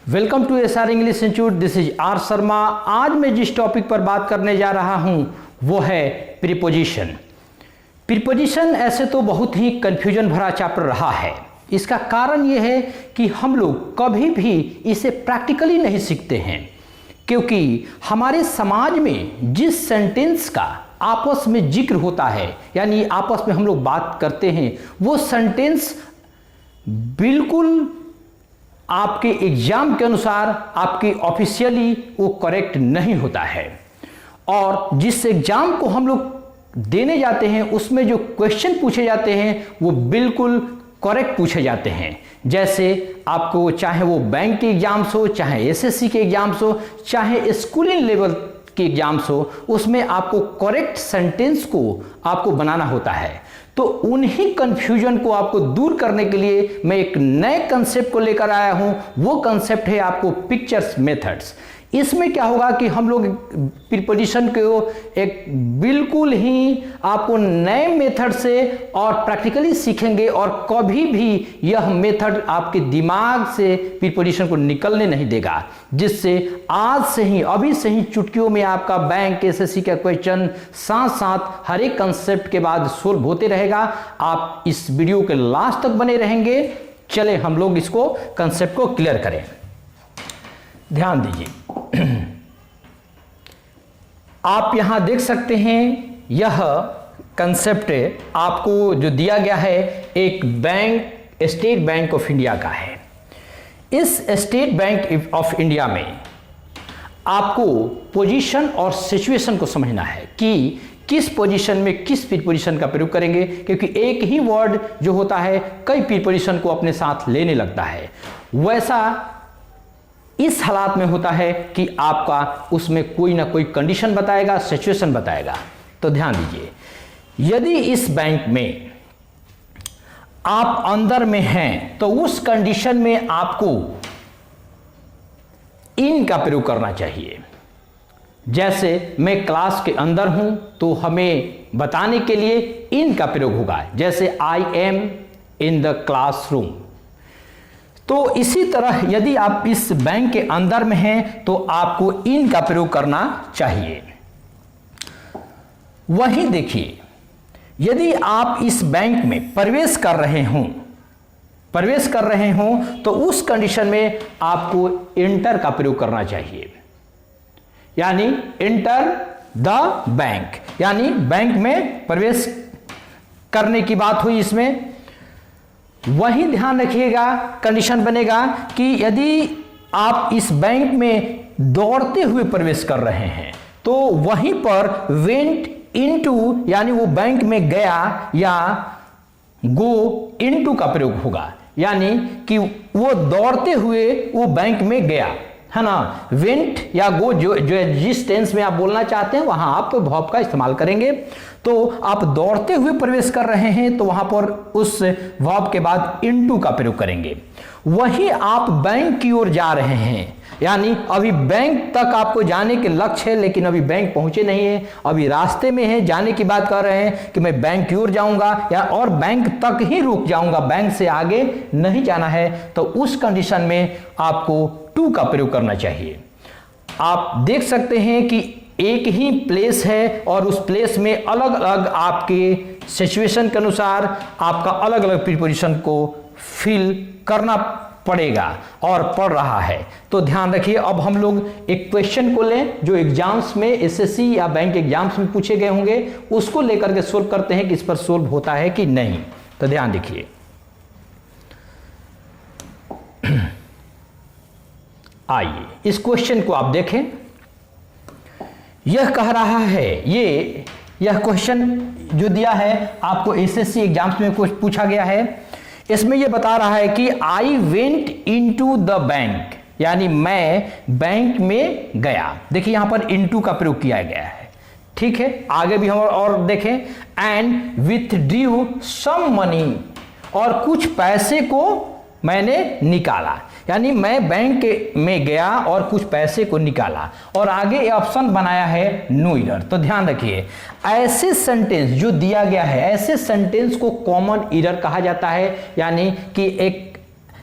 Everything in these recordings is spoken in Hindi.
Welcome to SR English institute. This is R Sharma. आज मैं जिस टॉपिक पर बात करने जा रहा हूं वो है प्रीपोजिशन। प्रीपोजिशन ऐसे तो बहुत ही कंफ्यूजन भरा चैप्टर रहा है। इसका कारण ये है कि हम लोग कभी भी इसे प्रैक्टिकली नहीं सीखते हैं, क्योंकि हमारे समाज में जिस सेंटेंस का आपस में जिक्र होता है, यानी आपस में हम लोग बात करते हैं, वो सेंटेंस बिल्कुल आपके एग्जाम के अनुसार आपके ऑफिशियली वो करेक्ट नहीं होता है। और जिस एग्जाम को हम लोग देने जाते हैं उसमें जो क्वेश्चन पूछे जाते हैं वो बिल्कुल करेक्ट पूछे जाते हैं। जैसे आपको चाहे वो बैंक के एग्जाम्स हो, चाहे एसएससी के एग्जाम्स हो, चाहे स्कूलिंग लेवल के एग्जाम्स हो, उसमें आपको करेक्ट सेंटेंस को आपको बनाना होता है। तो उन्हीं कंफ्यूजन को आपको दूर करने के लिए मैं एक नए कंसेप्ट को लेकर आया हूं। वो कंसेप्ट है आपको पिक्चर्स मेथड्स। इसमें क्या होगा कि हम लोग प्रीपोजिशन को एक बिल्कुल ही आपको नए मेथड से और प्रैक्टिकली सीखेंगे, और कभी भी यह मेथड आपके दिमाग से प्रीपोजिशन को निकलने नहीं देगा, जिससे आज से ही अभी से ही चुटकियों में आपका बैंक एसएससी का क्वेश्चन साथ साथ हर एक कंसेप्ट के बाद सोल्व होते रहेगा। आप इस वीडियो के लास्ट तक बने रहेंगे। चले हम लोग इसको कंसेप्ट को क्लियर करें। ध्यान दीजिए, आप यहां देख सकते हैं यह कंसेप्ट आपको जो दिया गया है एक bank, state bank of India का है। इस स्टेट बैंक ऑफ इंडिया में आपको पोजीशन और सिचुएशन को समझना है कि किस पोजीशन में किस प्रीपोजिशन का प्रयोग करेंगे, क्योंकि एक ही वर्ड जो होता है कई प्रीपोजिशन को अपने साथ लेने लगता है। वैसा इस हालात में होता है कि आपका उसमें कोई ना कोई कंडीशन बताएगा, सिचुएशन बताएगा। तो ध्यान दीजिए, यदि इस बैंक में आप अंदर में हैं तो उस कंडीशन में आपको इन का प्रयोग करना चाहिए। जैसे मैं क्लास के अंदर हूं तो हमें बताने के लिए इन का प्रयोग होगा, जैसे I am in the classroom. तो इसी तरह यदि आप इस बैंक के अंदर में हैं तो आपको इन का प्रयोग करना चाहिए। वहीं देखिए, यदि आप इस बैंक में प्रवेश कर रहे हों तो उस कंडीशन में आपको एंटर का प्रयोग करना चाहिए, यानी एंटर द बैंक, यानी बैंक में प्रवेश करने की बात हुई इसमें। वही ध्यान रखिएगा, कंडीशन बनेगा कि यदि आप इस बैंक में दौड़ते हुए प्रवेश कर रहे हैं तो वहीं पर वेंट इनटू, यानी वो बैंक में गया, या गो इनटू का प्रयोग होगा, यानी कि वो दौड़ते हुए वो बैंक में गया, है ना। वेंट या गो जो जिस टेंस में आप बोलना चाहते हैं वहां आप वर्ब का इस्तेमाल करेंगे। तो आप दौड़ते हुए प्रवेश कर रहे हैं तो वहां पर उस वर्ब के बाद इनटू का प्रयोग करेंगे। वहीं आप बैंक की ओर जा रहे हैं, यानी अभी बैंक तक आपको जाने के लक्ष्य है, लेकिन अभी बैंक पहुंचे नहीं है, अभी रास्ते में है, जाने की बात कर रहे हैं कि मैं बैंक की ओर जाऊंगा या और बैंक तक ही रुक जाऊंगा, बैंक से आगे नहीं जाना है, तो उस कंडीशन में आपको टू का प्रयोग करना चाहिए। आप देख सकते हैं कि एक ही प्लेस है और उस प्लेस में अलग अलग आपके सिचुएशन के अनुसार आपका अलग अलग प्रीपोजिशन को फिल करना पड़ेगा और पड़ रहा है। तो ध्यान रखिए, अब हम लोग एक क्वेश्चन को लें जो एग्जाम्स में एसएससी या बैंक एग्जाम्स में पूछे गए होंगे, उसको लेकर के सोल्व करते हैं कि इस पर सोल्व होता है कि नहीं। तो ध्यान देखिए, आइए इस क्वेश्चन को आप देखें। यह कह रहा है, यह क्वेश्चन जो दिया है आपको एसएससी एग्जाम्स में कुछ पूछा गया है। इसमें यह बता रहा है कि I went into the bank, यानी मैं बैंक में गया। देखिए यहां पर इनटू का प्रयोग किया गया है, ठीक है। आगे भी हम और देखें, एंड विथड्रू सम मनी, और कुछ पैसे को मैंने निकाला, यानी मैं बैंक में गया और कुछ पैसे को निकाला। और आगे ऑप्शन बनाया है नो एरर। तो ध्यान रखिए, ऐसे सेंटेंस जो दिया गया है, ऐसे सेंटेंस को कॉमन एरर कहा जाता है, यानी कि एक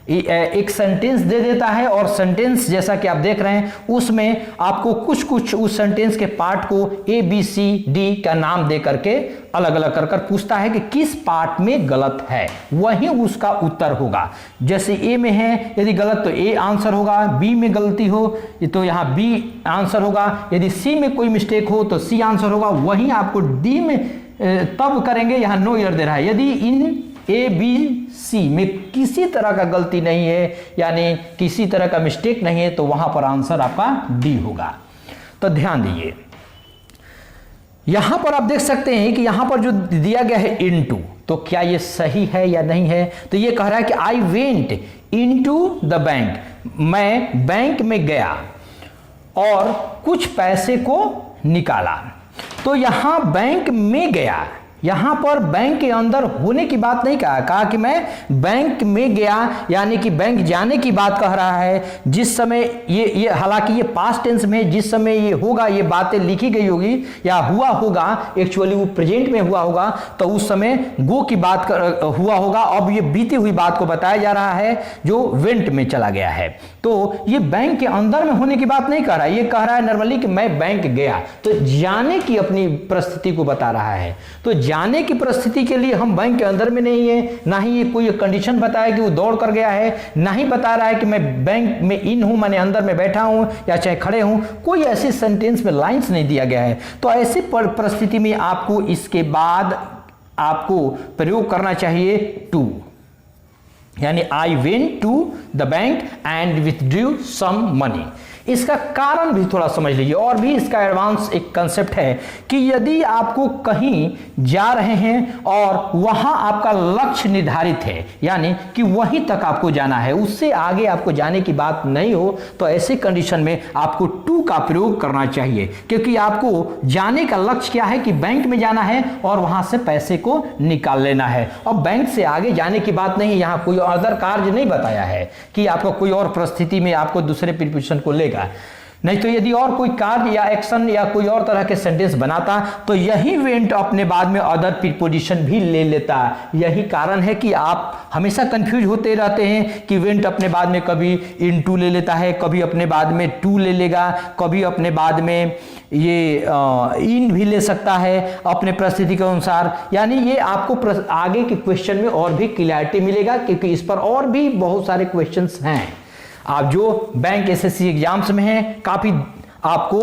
एक सेंटेंस दे देता है और सेंटेंस जैसा कि आप देख रहे हैं उसमें आपको कुछ कुछ उस सेंटेंस के पार्ट को ABCD का नाम दे करके अलग अलग कर पूछता है कि किस पार्ट में गलत है, वही उसका उत्तर होगा। जैसे A में है, यदि गलत तो A आंसर होगा, B में गलती हो तो यहाँ B आंसर होगा, यदि C में कोई मिस्टेक हो तो C आंसर होगा, वहीं आपको D में तब करेंगे, यहाँ नो एरर दे रहा है। यदि इन ABC में किसी तरह का गलती नहीं है, यानी किसी तरह का मिस्टेक नहीं है, तो वहां पर आंसर आपका D होगा। तो ध्यान दीजिए, यहां पर आप देख सकते हैं कि यहां पर जो दिया गया है इनटू, तो क्या ये सही है या नहीं है? तो ये कह रहा है कि I went into the bank, मैं बैंक में गया और कुछ पैसे को निकाला। तो यहां बैंक में गया, यहां पर बैंक के अंदर होने की बात नहीं कहा कि मैं बैंक में गया, यानी कि बैंक जाने की बात कह रहा है। जिस समय ये हालांकि ये पास्ट टेंस में जिस समय ये होगा, ये बातें लिखी गई होगी या हुआ होगा, एक्चुअली वो प्रेजेंट में हुआ होगा, तो उस समय गो की बात हुआ होगा। अब ये बीती हुई बात को बताया जा रहा है जो वेंट में चला गया है। तो ये बैंक के अंदर में होने की बात नहीं कह रहा है, ये कह रहा है नॉर्मली कि मैं बैंक गया, तो जाने की अपनी परिस्थिति को बता रहा है। तो जाने की परिस्थिति के लिए हम बैंक के अंदर में नहीं है, ना ही ये कोई कंडीशन बताया कि वो दौड़ कर गया है, ना ही बता रहा है कि मैं बैंक में इन हूं, मैंने अंदर में बैठा हूं या चाहे खड़े हूं, कोई ऐसी सेंटेंस में लाइंस नहीं दिया गया है। तो ऐसी परिस्थिति में आपको इसके बाद आपको प्रयोग करना चाहिए टू, यानी I went to the bank and withdrew some money. इसका कारण भी थोड़ा समझ लीजिए, और भी इसका एडवांस एक कंसेप्ट है कि यदि आपको कहीं जा रहे हैं और वहां आपका लक्ष्य निर्धारित है, यानी कि वहीं तक आपको जाना है, उससे आगे आपको जाने की बात नहीं हो, तो ऐसे कंडीशन में आपको टू का प्रयोग करना चाहिए, क्योंकि आपको जाने का लक्ष्य क्या है कि बैंक में जाना है और वहां से पैसे को निकाल लेना है। अब बैंक से आगे जाने की बात नहीं, यहां कोई अदर कार्य नहीं बताया है कि आपको कोई और परिस्थिति में आपको दूसरे प्रीपोजिशन को लेगा। नहीं तो यदि और कोई कार्य या एक्शन या कोई और तरह के सेंटेंस बनाता तो यही वेंट अपने बाद में अदर प्रीपोजिशन भी ले लेता। यही कारण है कि आप हमेशा कंफ्यूज होते रहते हैं कि वेंट अपने बाद में कभी इनटू ले लेता है, कभी अपने बाद में टू ले लेगा, कभी अपने बाद में ये इन भी ले सकता है अपने परिस्थिति के अनुसार। यानी ये आपको आगे के क्वेश्चन में और भी क्लियरिटी मिलेगा, क्योंकि इस पर और भी बहुत सारे क्वेश्चंस हैं। आप जो बैंक SSC एग्जाम्स में हैं, काफी आपको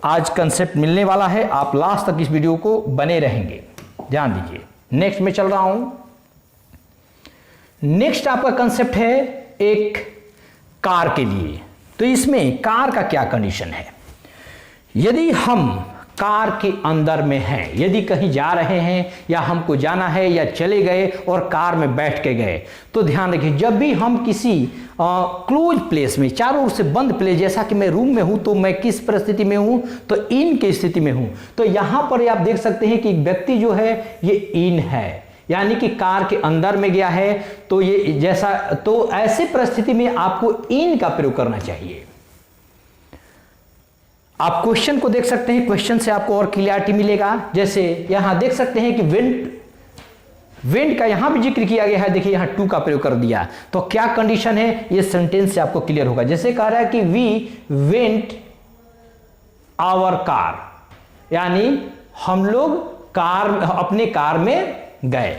आज कंसेप्ट मिलने वाला है। आप लास्ट तक इस वीडियो को बने रहेंगे, ध्यान दीजिए। नेक्स्ट में चल रहा हूं। नेक्स्ट आपका कंसेप्ट है एक कार के लिए। तो इसमें कार का क्या कंडीशन है? यदि हम कार के अंदर में हैं, यदि कहीं जा रहे हैं या हमको जाना है या चले गए और कार में बैठ के गए, तो ध्यान रखिए जब भी हम किसी क्लोज प्लेस में, चारों ओर से बंद प्लेस, जैसा कि मैं रूम में हूं तो मैं किस परिस्थिति में हूं, तो इन की स्थिति में हूं। तो यहां पर आप देख सकते हैं कि व्यक्ति जो है ये इन है, यानी कि कार के अंदर में गया है। तो ये जैसा, तो ऐसी परिस्थिति में आपको इन का प्रयोग करना चाहिए। आप क्वेश्चन को देख सकते हैं, क्वेश्चन से आपको और क्लियरिटी मिलेगा। जैसे यहां देख सकते हैं कि वेंट का यहां भी जिक्र किया गया है, देखिए यहां टू का प्रयोग कर दिया, तो क्या कंडीशन है ये सेंटेंस से आपको क्लियर होगा। जैसे कह रहा है कि वी वेंट आवर कार, यानी हम लोग अपने कार में गए,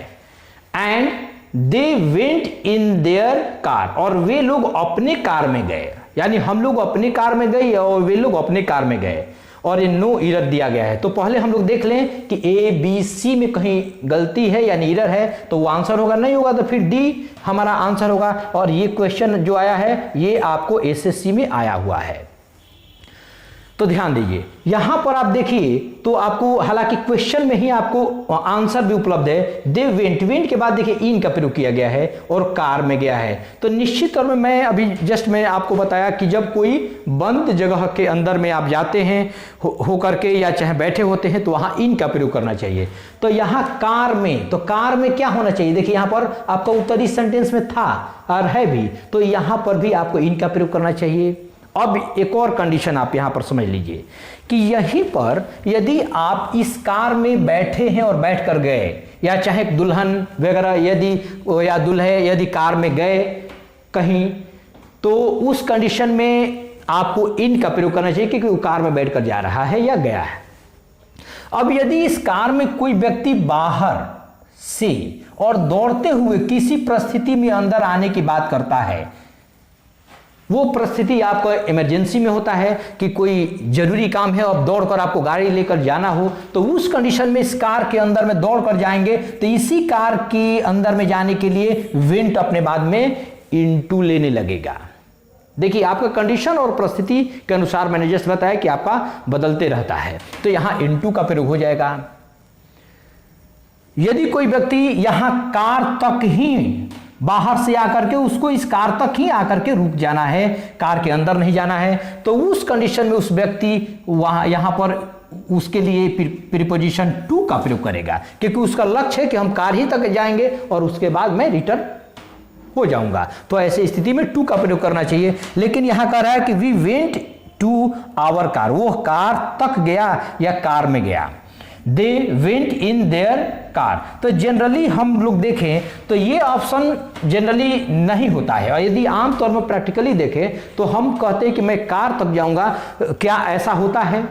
and they went in their car, और वे लोग अपने कार में गए, यानी हम लोग अपने कार में गए और वे लोग अपने कार में गए, और ये नो एरर दिया गया है। तो पहले हम लोग देख लें कि ABC में कहीं गलती है यानी एरर है, तो वो आंसर होगा, नहीं होगा तो फिर D हमारा आंसर होगा। और ये क्वेश्चन जो आया है ये आपको SSC में आया हुआ है। तो ध्यान दीजिए, यहां पर आप देखिए तो आपको, हालांकि क्वेश्चन में ही आपको आंसर भी उपलब्ध है। दे वेंट के बाद देखिए इन का प्रयोग किया गया है और कार में गया है। तो निश्चित तौर में मैं अभी जस्ट मैंने आपको बताया कि जब कोई बंद जगह के अंदर में आप जाते हैं हो करके या चाहे बैठे होते हैं, तो वहां इन का प्रयोग करना चाहिए। तो यहां कार में, तो कार में क्या होना चाहिए? देखिए यहां पर आपका उत्तर इस सेंटेंस में था और है भी, तो यहां पर भी आपको इन का प्रयोग करना चाहिए। अब एक और कंडीशन आप यहां पर समझ लीजिए कि यहीं पर यदि आप इस कार में बैठे हैं और बैठ कर गए, या चाहे दुल्हन वगैरह यदि या दूल्हे यदि कार में गए कहीं, तो उस कंडीशन में आपको इन का प्रयोग करना चाहिए क्योंकि वो कार में बैठकर जा रहा है या गया है। अब यदि इस कार में कोई व्यक्ति बाहर से और दौड़ते हुए किसी परिस्थिति में अंदर आने की बात करता है, वो परिस्थिति आपको इमरजेंसी में होता है कि कोई जरूरी काम है और दौड़कर आपको गाड़ी लेकर जाना हो, तो उस कंडीशन में इस कार के अंदर में दौड़कर जाएंगे, तो इसी कार के अंदर में जाने के लिए वेंट अपने बाद में इनटू लेने लगेगा। देखिए, आपका कंडीशन और परिस्थिति के अनुसार मैंने जस्ट बताया कि आपका बदलते रहता है, तो यहां इनटू का प्रयोग हो जाएगा। यदि कोई व्यक्ति यहां कार तक ही बाहर से आकर के उसको इस कार तक ही आकर के रुक जाना है, कार के अंदर नहीं जाना है, तो उस कंडीशन में उस व्यक्ति वहां यहां पर उसके लिए प्रीपोजिशन टू का प्रयोग करेगा, क्योंकि उसका लक्ष्य है कि हम कार ही तक जाएंगे और उसके बाद मैं रिटर्न हो जाऊंगा। तो ऐसी स्थिति में टू का प्रयोग करना चाहिए। लेकिन यहां कह रहा है कि we went to our car, वो कार तक गया या कार में गया। They went in their car, तो जनरली हम लोग देखें तो ये ऑप्शन जनरली नहीं होता है, और यदि आमतौर में प्रैक्टिकली देखें तो हम कहते हैं कि मैं कार तक जाऊंगा। क्या ऐसा होता है?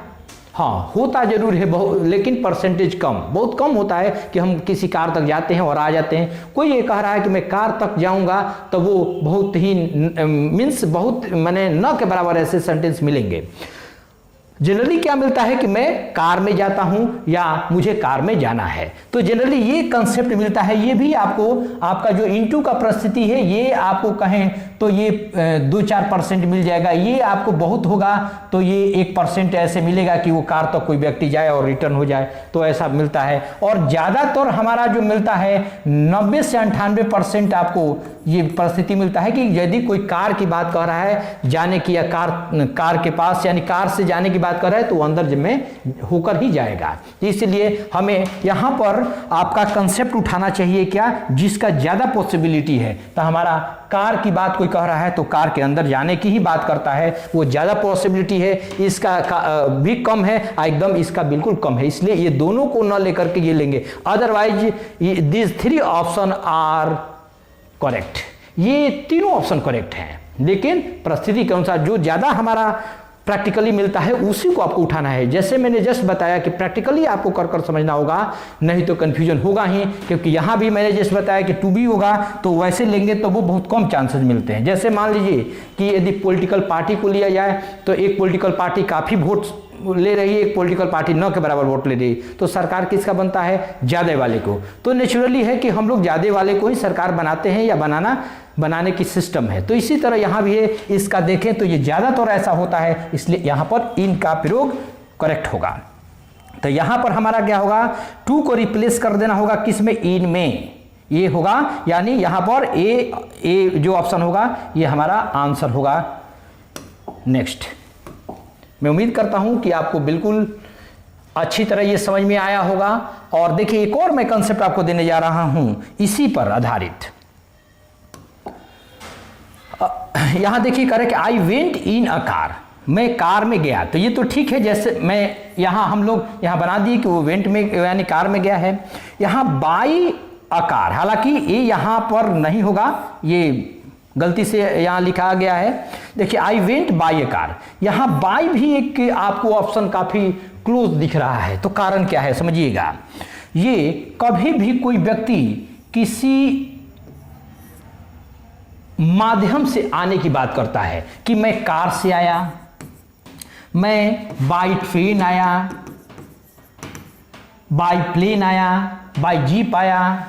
हाँ, होता जरूर है, लेकिन परसेंटेज कम, बहुत कम होता है कि हम किसी कार तक जाते हैं और आ जाते हैं। कोई ये कह रहा है कि मैं कार तक जाऊंगा, तो वो बहुत ही मीन्स बहुत मैंने न के बराबर ऐसे सेंटेंस मिलेंगे। जनरली क्या मिलता है कि मैं कार में जाता हूं या मुझे कार में जाना है, तो जनरली ये कंसेप्ट मिलता है। ये भी आपको आपका जो इनटू का परिस्थिति है, ये आपको कहें तो ये 2-4% मिल जाएगा। ये आपको बहुत होगा तो ये 1% ऐसे मिलेगा कि वो कार तक कोई व्यक्ति जाए और रिटर्न हो जाए, तो ऐसा मिलता है। और ज़्यादातर हमारा जो मिलता है 90 से 98% आपको ये परिस्थिति मिलता है कि यदि कोई कार की बात कर रहा है जाने की, या कार के पास यानी कार से जाने की बात कर रहा है, तो वो अंदर में होकर ही जाएगा। इसलिए हमें यहाँ पर आपका कंसेप्ट उठाना चाहिए क्या, जिसका ज़्यादा पॉसिबिलिटी है। तो हमारा कार की बात कोई कह रहा है तो कार के अंदर जाने की ही बात करता है, वो ज़्यादा पॉसिबिलिटी है। इसका भी कम है, एकदम इसका बिल्कुल कम है, इसलिए ये दोनों को न लेकर के ये लेंगे। Otherwise this 3 option are correct, ये तीनों ऑप्शन करेक्ट हैं, लेकिन परिस्थिति के अनुसार जो ज़्यादा हमारा प्रैक्टिकली मिलता है उसी को आपको उठाना है। जैसे मैंने जस्ट बताया कि प्रैक्टिकली आपको कर कर समझना होगा, नहीं तो कंफ्यूजन होगा ही, क्योंकि यहाँ भी मैंने जस्ट बताया कि टू बी होगा तो वैसे लेंगे तो वो बहुत कम चांसेस मिलते हैं। जैसे मान लीजिए कि यदि पॉलिटिकल पार्टी को लिया जाए तो एक पॉलिटिकल पार्टी काफ़ी वोट ले रही है, एक पॉलिटिकल पार्टी न के बराबर वोट ले रही, तो सरकार किसका बनता है? ज़्यादा वाले को। तो नेचुरली है कि हम लोग ज़्यादा वाले को ही सरकार बनाते हैं या बनाने की सिस्टम है। तो इसी तरह यहाँ भी है, इसका देखें तो ये ज़्यादातर ऐसा होता है, इसलिए यहाँ पर इन का प्रयोग करेक्ट होगा। तो यहाँ पर हमारा क्या होगा? टू को रिप्लेस कर देना होगा किस में? इन में। ये होगा, यानी यहाँ पर ए जो ऑप्शन होगा ये हमारा आंसर होगा। नेक्स्ट, मैं उम्मीद करता हूं कि आपको बिल्कुल अच्छी तरह ये समझ में आया होगा। और देखिए, एक और मैं कंसेप्ट आपको देने जा रहा हूं इसी पर आधारित। यहां देखिए, कह रहे कि I went in a car, मैं कार में गया। तो ये तो ठीक है, जैसे मैं यहां हम लोग यहां बना दिए कि वो वेंट में यानी कार में गया है। यहां बाई अ कार, हालांकि ये यहां पर नहीं होगा, ये गलती से यहाँ लिखा गया है। देखिए, I went by A car, यहाँ बाय भी एक आपको ऑप्शन काफी क्लोज दिख रहा है। तो कारण क्या है समझिएगा, ये कभी भी कोई व्यक्ति किसी माध्यम से आने की बात करता है कि मैं कार से आया, मैं बाय ट्रेन आया, बाय प्लेन आया, बाय जीप आया।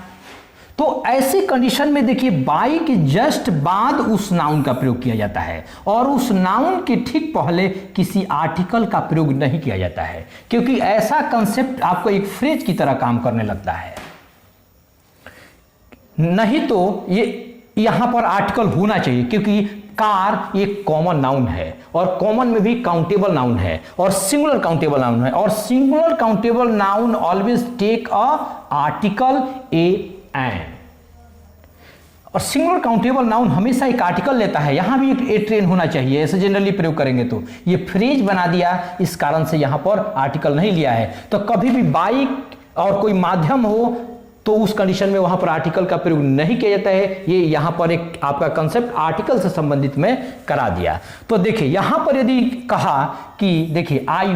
तो ऐसे कंडीशन में देखिए, बाई के जस्ट बाद उस नाउन का प्रयोग किया जाता है, और उस नाउन के ठीक पहले किसी आर्टिकल का प्रयोग नहीं किया जाता है, क्योंकि ऐसा कंसेप्ट आपको एक फ्रेज की तरह काम करने लगता है। नहीं तो ये यहां पर आर्टिकल होना चाहिए, क्योंकि कार एक कॉमन नाउन है, और कॉमन में भी काउंटेबल नाउन है, और सिंगुलर काउंटेबल नाउन है, और singular countable noun always take a article an, और सिंगुलर काउंटेबल नाउन हमेशा एक आर्टिकल लेता है। यहां भी एक ए ट्रेन होना चाहिए, ऐसे जनरली प्रयोग करेंगे तो ये फ्रेज बना दिया, इस कारण से यहां पर आर्टिकल नहीं लिया है। तो कभी भी बाइक और कोई माध्यम हो तो उस कंडीशन में वहां पर आर्टिकल का प्रयोग नहीं किया जाता है। ये यहां पर एक आपका कंसेप्ट आर्टिकल से संबंधित में करा दिया। तो देखिए यहां पर यदि कहा कि देखिए आई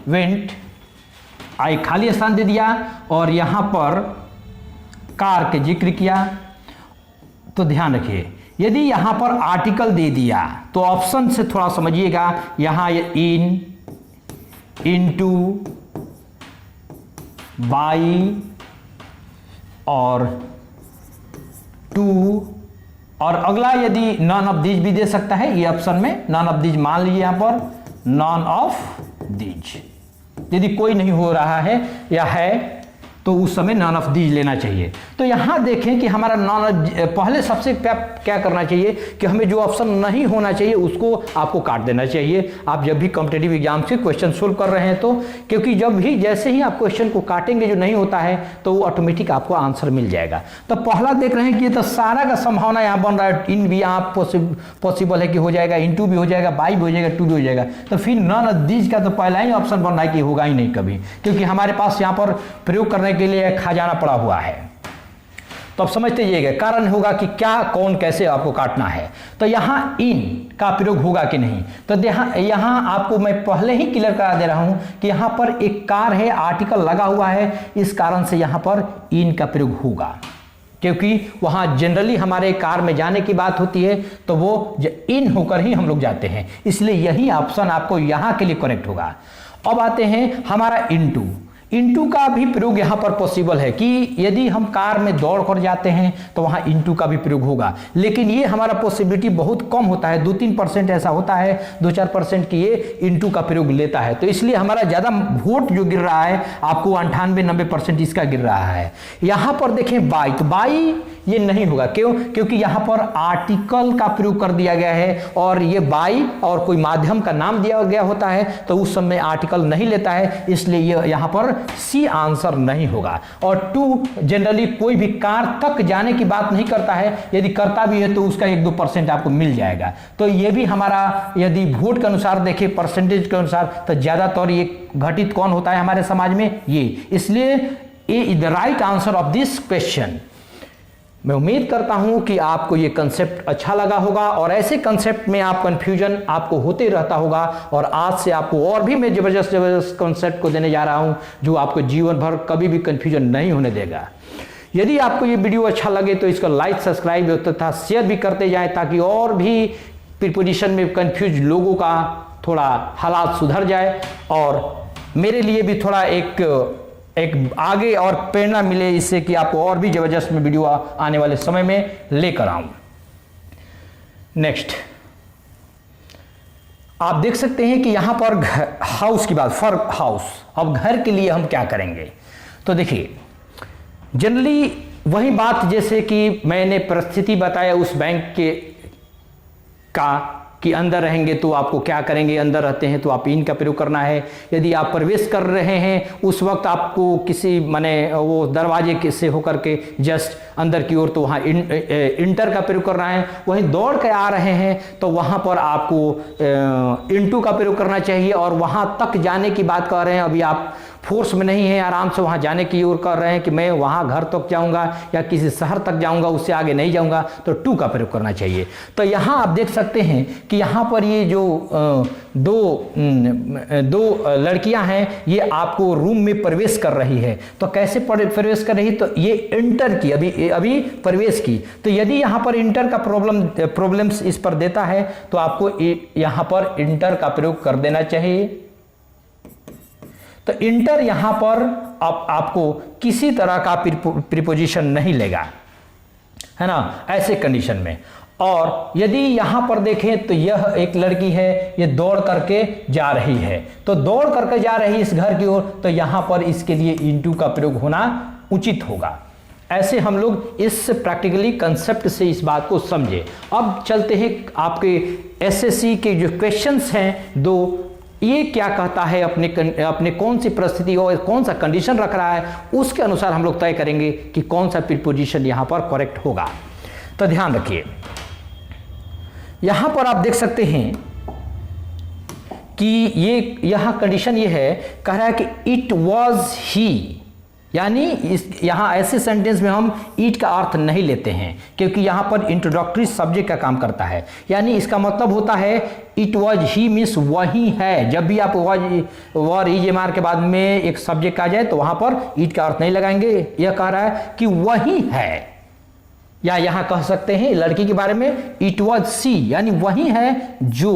वेंट, आई खाली स्थान दे दिया और यहां पर कार के जिक्र किया, तो ध्यान रखिए यदि यहां पर आर्टिकल दे दिया तो ऑप्शन से थोड़ा समझिएगा, यहां इन, इनटू, बाई और टू, और अगला यदि नॉन ऑफ दीज भी दे सकता है, ये ऑप्शन में नॉन ऑफ दीज मान लीजिए, यहां पर नॉन ऑफ दीज यदि कोई नहीं हो रहा है या है तो उस समय नॉन ऑफ दीज लेना चाहिए। तो यहां देखें कि हमारा पहले सबसे क्या करना चाहिए कि हमें जो ऑप्शन नहीं होना चाहिए उसको आपको काट देना चाहिए। आप जब भी कॉम्पिटिटिव एग्जाम से क्वेश्चन सोल्व कर रहे हैं तो, क्योंकि जब भी जैसे ही आप क्वेश्चन को काटेंगे जो नहीं होता है तो वो ऑटोमेटिक आपको आंसर मिल जाएगा। तो पहला देख रहे हैं कि ये तो सारा का संभावना यहाँ बन रहा है, इन भी यहाँ पॉसिबल है कि हो जाएगा, इन टू भी हो जाएगा, बाई भी हो जाएगा, टू भी हो जाएगा। तो फिर नॉन ऑफ दीज का तो पहला ही ऑप्शन बन रहा है कि होगा ही नहीं कभी, क्योंकि हमारे पास यहाँ पर प्रयोग करने के लिए खजाना पड़ा हुआ है। तो अब समझते जाइएगा कारण होगा कि क्या, कौन, कैसे आपको काटना है। तो यहां इन का प्रयोग होगा कि नहीं, तो यहां आपको मैं पहले ही क्लियर करा दे रहा हूं कि यहां पर एक कार है, आर्टिकल लगा हुआ है, इस कारण से यहां पर इन का प्रयोग होगा, क्योंकि वहां जनरली हमारे कार में जाने की बात होती है तो वो इन होकर ही हम लोग जाते हैं, इसलिए यही ऑप्शन आपको यहां के लिए करेक्ट होगा। अब आते हैं हमारा इनटू का भी प्रयोग यहां पर पॉसिबल है कि यदि हम कार में दौड़ कर जाते हैं तो वहां इनटू का भी प्रयोग होगा, लेकिन ये हमारा पॉसिबिलिटी बहुत कम होता है, 2-3% ऐसा होता है, 2-4% की ये इनटू का प्रयोग लेता है। तो इसलिए हमारा ज्यादा वोट जो गिर रहा है आपको 98-90% इसका गिर रहा है। यहां पर देखें बाई, तो बाई ये नहीं होगा, क्यों? क्योंकि यहां पर आर्टिकल का प्रयोग कर दिया गया है और ये बाई और कोई माध्यम का नाम दिया गया होता है तो उस समय आर्टिकल नहीं लेता है, इसलिए ये यहां पर सी आंसर नहीं होगा। और टू जनरली कोई भी कार तक जाने की बात नहीं करता है, यदि करता भी है तो उसका 1-2% आपको मिल जाएगा। तो ये भी हमारा यदि वोट के अनुसार देखें, परसेंटेज के अनुसार, तो ज्यादातर ये घटित कौन होता है हमारे समाज में, ये। इसलिए A is the right answer of this question. मैं उम्मीद करता हूं कि आपको ये कंसेप्ट अच्छा लगा होगा और ऐसे कंसेप्ट में आप कंफ्यूजन आपको होते रहता होगा, और आज से आपको और भी मैं जबरदस्त कंसेप्ट को देने जा रहा हूं जो आपको जीवन भर कभी भी कंफ्यूजन नहीं होने देगा। यदि आपको ये वीडियो अच्छा लगे तो इसको लाइक, सब्सक्राइब तथा शेयर भी करते जाएं, ताकि और भी प्रीपोजिशन में कंफ्यूज लोगों का थोड़ा हालात सुधर जाए और मेरे लिए भी थोड़ा एक आगे और प्रेरणा मिले, इससे कि आपको और भी जबरदस्त में वीडियो आने वाले समय में लेकर आऊं। नेक्स्ट आप देख सकते हैं कि यहां पर हाउस की बात, फॉर हाउस। अब घर के लिए हम क्या करेंगे, तो देखिए जनरली वही बात जैसे कि मैंने परिस्थिति बताया उस बैंक के का कि अंदर रहेंगे तो आपको क्या करेंगे, अंदर रहते हैं तो आप इन का प्रयोग करना है। यदि आप प्रवेश कर रहे हैं उस वक्त आपको किसी माने वो दरवाजे से होकर के जस्ट अंदर की ओर, तो वहाँ इंटर का प्रयोग करना है। वहीं दौड़ के आ रहे हैं तो वहाँ पर आपको इनटू का प्रयोग करना चाहिए, और वहाँ तक जाने की बात कर रहे हैं, अभी आप फोर्स में नहीं है, आराम से वहाँ जाने की ओर कर रहे हैं कि मैं वहाँ घर तक जाऊँगा या किसी शहर तक जाऊँगा, उससे आगे नहीं जाऊँगा, तो टू का प्रयोग करना चाहिए। तो यहाँ आप देख सकते हैं कि यहाँ पर ये जो दो लड़कियां हैं ये आपको रूम में प्रवेश कर रही है। तो कैसे प्रवेश कर रही, तो ये इंटर की अभी प्रवेश की। तो यदि यहाँ पर इंटर का प्रॉब्लम्स इस पर देता है तो आपको यहाँ पर इंटर का प्रयोग कर देना चाहिए। तो इंटर यहां पर आपको किसी तरह का प्रीपोजिशन नहीं लेगा, है ना, ऐसे कंडीशन में। और यदि यहां पर देखें तो यह एक लड़की है, ये दौड़ करके जा रही है, तो दौड़ करके जा रही इस घर की ओर, तो यहां पर इसके लिए इनटू का प्रयोग होना उचित होगा। ऐसे हम लोग इस प्रैक्टिकली कंसेप्ट से इस बात को समझे। अब चलते हैं आपके एसएससी के जो क्वेश्चंस हैं दो, ये क्या कहता है, अपने कौन सी परिस्थिति और कौन सा कंडीशन रख रहा है, उसके अनुसार हम लोग तय करेंगे कि कौन सा प्रीपोजिशन यहां पर करेक्ट होगा। तो ध्यान रखिए, यहां पर आप देख सकते हैं कि यह कंडीशन ये है, कह रहा है कि इट वॉज ही, यानी इस यहाँ ऐसे सेंटेंस में हम इट का अर्थ नहीं लेते हैं, क्योंकि यहाँ पर इंट्रोडक्टरी सब्जेक्ट का काम करता है। यानी इसका मतलब होता है इट वॉज ही मीन्स वही है। जब भी आप वॉज इज एम आर के बाद में एक सब्जेक्ट आ जाए तो वहाँ पर इट का अर्थ नहीं लगाएंगे। यह कह रहा है कि वही है, या यहाँ कह सकते हैं लड़की के बारे में इट वॉज सी, यानी वही है जो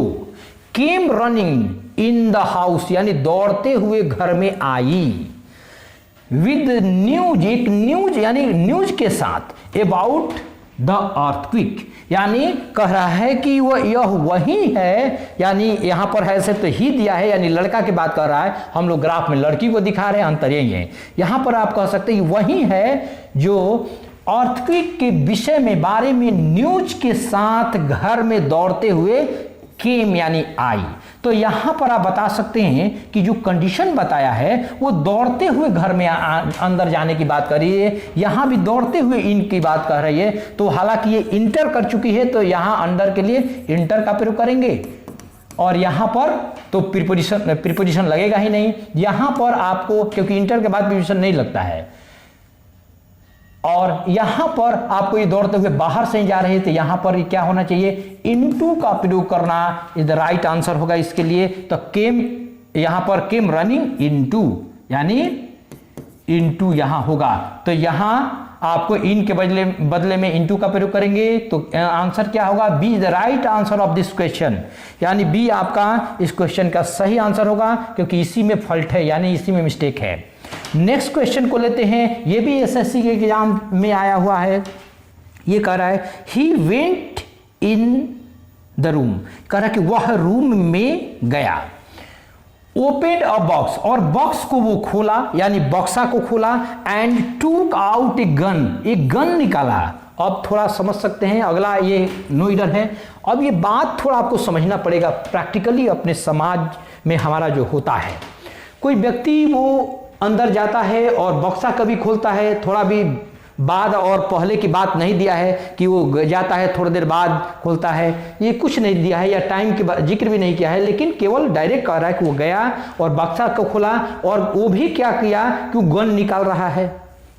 came running in the house, यानी दौड़ते हुए घर में आई, विद न्यूज, एक न्यूज यानी न्यूज के साथ, अबाउट द अर्थक्वेक, यानी कह रहा है कि यह वही है। यानी यहां पर है से तो ही दिया है, यानी लड़का की बात कर रहा है। हम लोग ग्राफ में लड़की को दिखा रहे हैं, अंतर यही है। यहां पर आप कह सकते हैं वही है जो अर्थक्वेक के विषय में बारे में न्यूज के साथ घर में दौड़ते हुए केम यानी आई। तो यहां पर आप बता सकते हैं कि जो कंडीशन बताया है वो दौड़ते हुए घर में अंदर जाने की बात कर रही है, यहां भी दौड़ते हुए इन की बात कर रही है। तो हालांकि ये इंटर कर चुकी है तो यहां अंडर के लिए इंटर का प्रयोग करेंगे, और यहां पर तो प्रीपोजिशन लगेगा ही नहीं। यहां पर आपको, क्योंकि इंटर के बाद प्रीपोजिशन नहीं लगता है, और यहां पर आपको ये दौड़ते हुए बाहर से ही जा रहे हैं, तो यहां पर क्या होना चाहिए, इनटू का प्रयोग करना इज द राइट आंसर होगा इसके लिए। तो केम, यहां पर केम रनिंग इनटू, यानी इनटू यहां होगा। तो यहां आपको इन के बदले में इनटू का प्रयोग करेंगे, तो आंसर क्या होगा, B is the right answer of this question, यानी बी आपका इस क्वेश्चन का सही आंसर होगा, क्योंकि इसी में फॉल्ट है, यानी इसी में मिस्टेक है। नेक्स्ट क्वेश्चन को लेते हैं, ये भी एसएससी के एग्जाम में आया हुआ है। ये कह रहा है he went in the room, कह रहा है कि वह रूम में गया, ओपेड अ बॉक्स, और बॉक्स को वो खोला यानी बॉक्सा को खोला, एंड टूक आउट ए गन, एक गन निकाला। अब थोड़ा समझ सकते हैं, अगला ये नो ईडर है। अब ये बात थोड़ा आपको समझना पड़ेगा प्रैक्टिकली अपने समाज में हमारा जो होता है। कोई व्यक्ति वो अंदर जाता है और बक्सा कभी खोलता है, थोड़ा भी बाद और पहले की बात नहीं दिया है कि वो जाता है थोड़ी देर बाद खोलता है, ये कुछ नहीं दिया है, या टाइम की जिक्र भी नहीं किया है, लेकिन केवल डायरेक्ट कह रहा है कि वो गया और बक्सा को खोला, और वो भी क्या किया कि वो गन निकाल रहा है।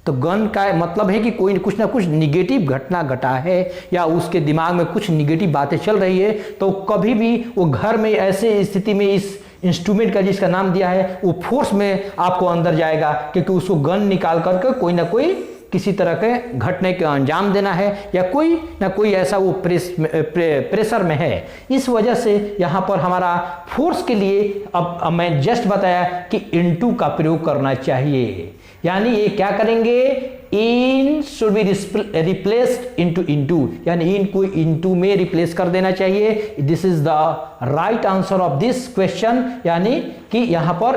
तो गन का मतलब है कि कोई कुछ ना कुछ निगेटिव घटना घटा है, या उसके दिमाग में कुछ निगेटिव बातें चल रही है। तो कभी भी वो घर में ऐसे स्थिति में इस इंस्ट्रूमेंट का जिसका नाम दिया है वो फोर्स में आपको अंदर जाएगा, क्योंकि उसको गन निकाल करके कोई ना कोई किसी तरह के घटने के अंजाम देना है, या कोई ना कोई ऐसा वो प्रेशर में है। इस वजह से यहाँ पर हमारा फोर्स के लिए अब मैं जस्ट बताया कि इनटू का प्रयोग करना चाहिए। यानी ये क्या करेंगे, इन शुड बी रिप्लेस्ड इनटू, यानी इन को इनटू में रिप्लेस कर देना चाहिए। This is the right answer of this question, यानी कि यहां पर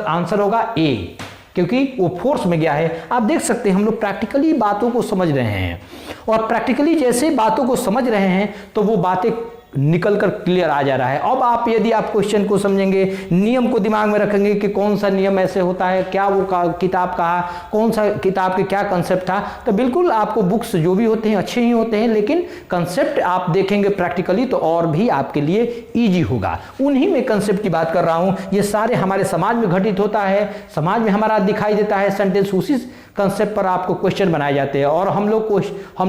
आंसर होगा ए, क्योंकि वो फोर्स में गया है। आप देख सकते हैं हम लोग प्रैक्टिकली बातों को समझ रहे हैं, और प्रैक्टिकली जैसे बातों को समझ रहे हैं तो वो बातें निकलकर क्लियर आ जा रहा है। अब आप यदि आप क्वेश्चन को समझेंगे, नियम को दिमाग में रखेंगे कि कौन सा नियम ऐसे होता है, क्या वो किताब कहा, कौन सा किताब के क्या कंसेप्ट था, तो बिल्कुल आपको बुक्स जो भी होते हैं अच्छे ही होते हैं, लेकिन कंसेप्ट आप देखेंगे प्रैक्टिकली तो और भी आपके लिए ईजी होगा। उन्हीं में कंसेप्ट की बात कर रहा हूँ। ये सारे हमारे समाज में घटित होता है, समाज में हमारा दिखाई देता है सेंटेंस, उसी कंसेप्ट पर आपको क्वेश्चन बनाए जाते हैं, और हम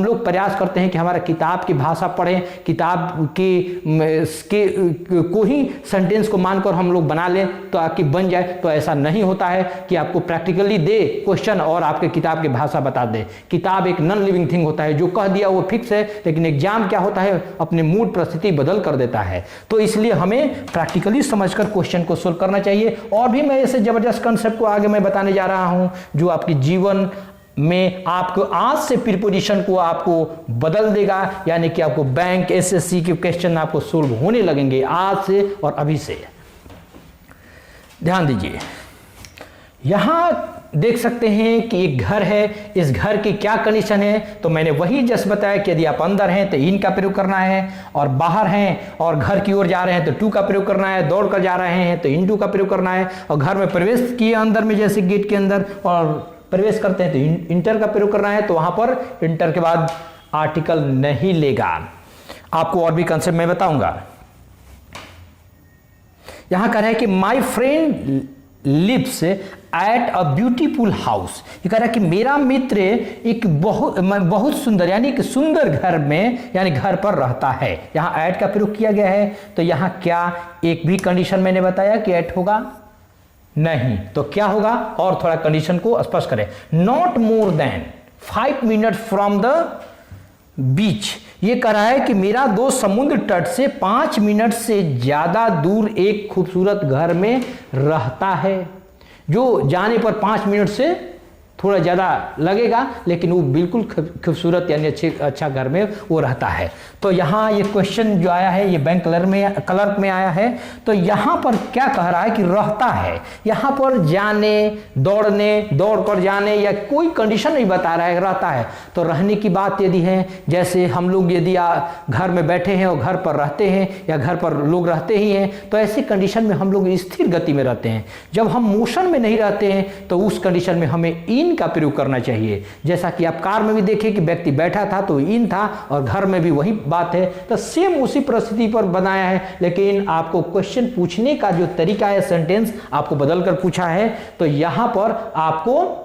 लोग प्रयास करते हैं कि हमारा किताब की भाषा पढ़ें, किताब को ही सेंटेंस को मानकर हम लोग बना लें तो आपकी बन जाए। तो ऐसा नहीं होता है कि आपको प्रैक्टिकली दे क्वेश्चन और आपके किताब की भाषा बता दे। किताब एक नॉन लिविंग थिंग होता है, जो कह दिया वो फिक्स है, लेकिन एग्जाम क्या होता है, अपने मूड परिस्थिति बदल कर देता है। तो इसलिए हमें प्रैक्टिकली समझकर क्वेश्चन को सोल्व करना चाहिए। और भी मैं ऐसे जबरदस्त कंसेप्ट को आगे मैं बताने जा रहा हूं जो आपकी जीवन में आपको आज से प्रीपोजिशन को आपको बदल देगा, यानी कि आपको बैंक एसएससी के क्वेश्चन आपको सोल्व होने लगेंगे आज से और अभी से। ध्यान दीजिए, यहां देख सकते हैं कि एक घर है, इस घर की क्या कंडीशन है। तो मैंने वही जस्ट बताया कि यदि आप अंदर हैं तो इन का प्रयोग करना है, और बाहर हैं और घर की ओर जा रहे हैं तो टू का प्रयोग करना है, दौड़ कर जा रहे हैं तो इन टू का प्रयोग करना है, और घर में प्रवेश किए अंदर में जैसे गेट के अंदर और प्रवेश करते हैं तो इंटर का प्रयोग करना है। तो वहां पर इंटर के बाद आर्टिकल नहीं लेगा। आपको और भी कंसेप्ट मैं बताऊंगा। यहां कह रहा है कि my friend lives at a beautiful house. ये कह रहा है कि मेरा मित्र एक बहुत सुंदर यानी कि सुंदर घर में यानी घर पर रहता है। यहाँ एट का प्रयोग किया गया है, तो यहाँ क्या एक भी कंडीशन मैंने बताया कि एट होगा? नहीं। तो क्या होगा? और थोड़ा कंडीशन को स्पष्ट करें। Not more than 5 minute from the beach. ये कह रहा है कि मेरा दोस्त समुद्र तट से 5 मिनट से ज्यादा दूर एक खूबसूरत घर में रहता है। जो जाने पर 5 मिनट से थोड़ा ज़्यादा लगेगा, लेकिन वो बिल्कुल खूबसूरत यानी अच्छा घर में वो रहता है। तो यहाँ ये क्वेश्चन जो आया है ये बैंक क्लर्क में आया है। तो यहाँ पर क्या कह रहा है कि रहता है। यहाँ पर जाने, दौड़ कर जाने या कोई कंडीशन नहीं बता रहा है, रहता है। तो रहने की बात यदि है, जैसे हम लोग यदि घर में बैठे हैं और घर पर रहते हैं या घर पर लोग रहते ही हैं, तो ऐसी कंडीशन में हम लोग स्थिर गति में रहते हैं। जब हम मोशन में नहीं रहते हैं तो उस कंडीशन में हमें इन का प्रयोग करना चाहिए। जैसा कि आप कार में भी देखें कि व्यक्ति बैठा था तो इन था, और घर में भी वही बात है। तो सेम उसी परिस्थिति पर बनाया है, लेकिन आपको क्वेश्चन पूछने का जो तरीका है, सेंटेंस आपको बदलकर पूछा है। तो यहां पर आपको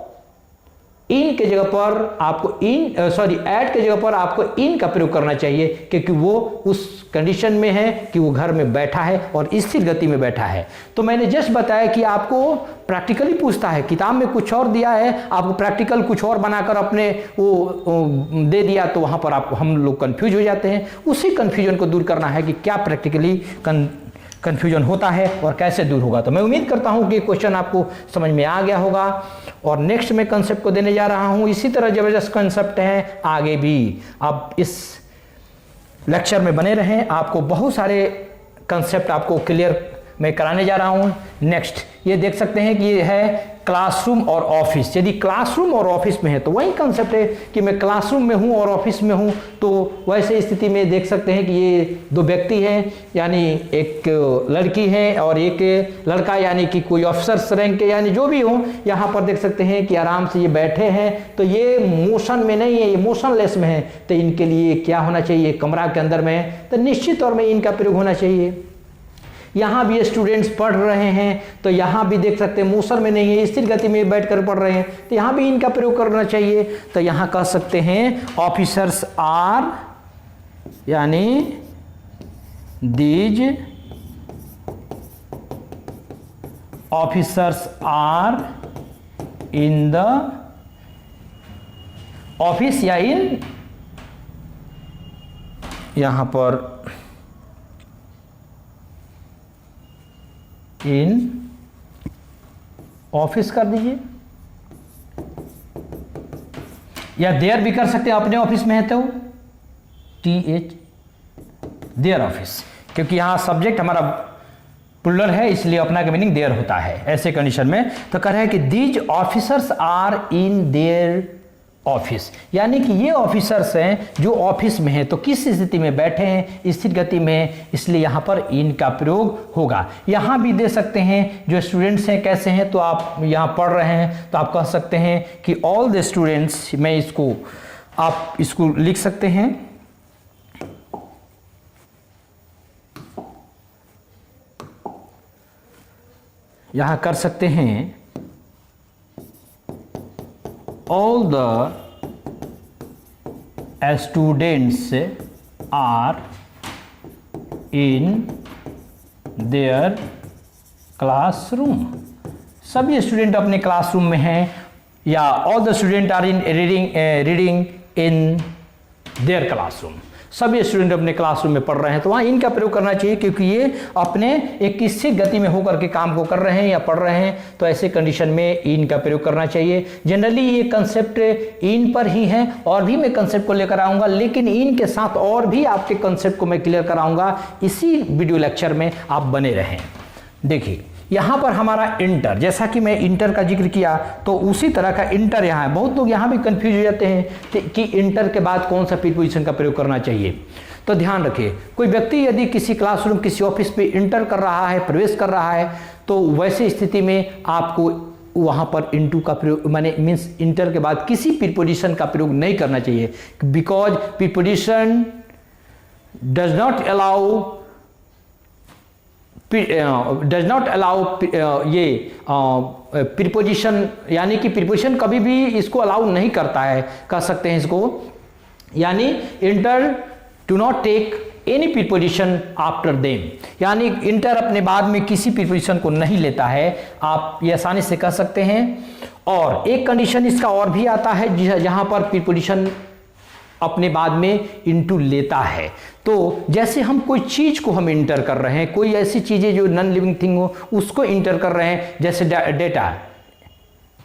इन के जगह पर आपको एट के जगह पर आपको इन का प्रयोग करना चाहिए, क्योंकि वो उस कंडीशन में है कि वो घर में बैठा है और स्थिर गति में बैठा है। तो मैंने जस्ट बताया कि आपको प्रैक्टिकली पूछता है, किताब में कुछ और दिया है, आपको प्रैक्टिकल कुछ और बनाकर अपने वो दे दिया, तो वहां पर हम लोग कंफ्यूज हो जाते हैं। उसी कंफ्यूजन को दूर करना है कि क्या प्रैक्टिकली कंफ्यूजन होता है और कैसे दूर होगा। तो मैं उम्मीद करता हूं कि क्वेश्चन आपको समझ में आ गया होगा। और नेक्स्ट मैं कंसेप्ट को देने जा रहा हूं। इसी तरह जबरदस्त कंसेप्ट हैं आगे भी। आप इस लेक्चर में बने रहें, आपको बहुत सारे कंसेप्ट आपको क्लियर मैं कराने जा रहा हूं। नेक्स्ट ये देख सकते हैं कि ये है क्लासरूम और ऑफिस। यदि क्लासरूम और ऑफिस में है तो वही कंसेप्ट है कि मैं क्लासरूम में हूं और ऑफिस में हूं। तो वैसे स्थिति में देख सकते हैं कि ये दो व्यक्ति हैं, यानी एक लड़की है और एक लड़का, यानी कि कोई ऑफिसर्स रैंक के यानी जो भी हो। यहाँ पर देख सकते हैं कि आराम से ये बैठे हैं। तो ये मोशन में नहीं है, ये मोशनलेस में है। तो इनके लिए क्या होना चाहिए? कमरा के अंदर में है तो निश्चित तौर में इनका प्रयोग होना चाहिए। यहाँ भी स्टूडेंट्स पढ़ रहे हैं, तो यहाँ भी देख सकते हैं मोशन में नहीं है, स्थिर गति में बैठकर पढ़ रहे हैं, तो यहाँ भी इनका प्रयोग करना चाहिए। तो यहाँ कह सकते हैं ऑफिसर्स आर, यानी these officers are in the office, या इन यहाँ पर इन ऑफिस कर दीजिए, या देयर भी कर सकते हैं। अपने ऑफिस में है तो TH देयर ऑफिस, क्योंकि यहां सब्जेक्ट हमारा प्लूरल है, इसलिए अपना का मीनिंग देयर होता है ऐसे कंडीशन में। तो कह रहे हैं कि these officers are in their office, यानी कि ये ऑफिसर्स हैं जो ऑफिस में हैं। तो किस स्थिति में बैठे हैं? स्थिर गति में, इसलिए यहाँ पर इन का प्रयोग होगा। यहाँ भी दे सकते हैं जो स्टूडेंट्स हैं कैसे हैं, तो आप यहाँ पढ़ रहे हैं तो आप कह सकते हैं कि ऑल द स्टूडेंट्स, मैं इसको आप इसको लिख सकते हैं यहाँ कर सकते हैं all the students are in their classroom। सभी स्टूडेंट अपने क्लासरूम में हैं, या all the students are in reading in their classroom। सभी स्टूडेंट अपने क्लासरूम में पढ़ रहे हैं, तो वहाँ इनका प्रयोग करना चाहिए, क्योंकि ये अपने एक स्थिर गति में होकर के काम को कर रहे हैं या पढ़ रहे हैं। तो ऐसे कंडीशन में इन का प्रयोग करना चाहिए। जनरली ये कंसेप्ट इन पर ही है, और भी मैं कंसेप्ट को लेकर आऊँगा, लेकिन इन के साथ और भी आपके कंसेप्ट को मैं क्लियर कराऊँगा। इसी वीडियो लेक्चर में आप बने रहें। देखिए यहाँ पर हमारा इंटर, जैसा कि मैं इंटर का जिक्र किया, तो उसी तरह का इंटर यहाँ है। बहुत लोग यहाँ भी कंफ्यूज हो जाते हैं कि इंटर के बाद कौन सा प्रीपोजिशन का प्रयोग करना चाहिए। तो ध्यान रखिए, कोई व्यक्ति यदि किसी क्लासरूम, किसी ऑफिस पे इंटर कर रहा है, प्रवेश कर रहा है, तो वैसे स्थिति में आपको वहाँ पर इनटू का प्रयोग, माने मीन्स इंटर के बाद किसी प्रीपोजिशन का प्रयोग नहीं करना चाहिए, because preposition does not allow does not allow ये प्रीपोजिशन, यानी कि प्रीपोजिशन कभी भी इसको अलाउ नहीं करता है, कह सकते हैं इसको, यानी inter do not take any preposition after them, यानी इंटर अपने बाद में किसी प्रीपोजिशन को नहीं लेता है, आप ये आसानी से कह सकते हैं। और एक कंडीशन इसका और भी आता है जहां पर प्रीपोजिशन अपने बाद में इनटू लेता है। तो जैसे हम कोई चीज को हम इंटर कर रहे हैं, कोई ऐसी चीजें जो नॉन लिविंग थिंग हो उसको इंटर कर रहे हैं, जैसे डेटा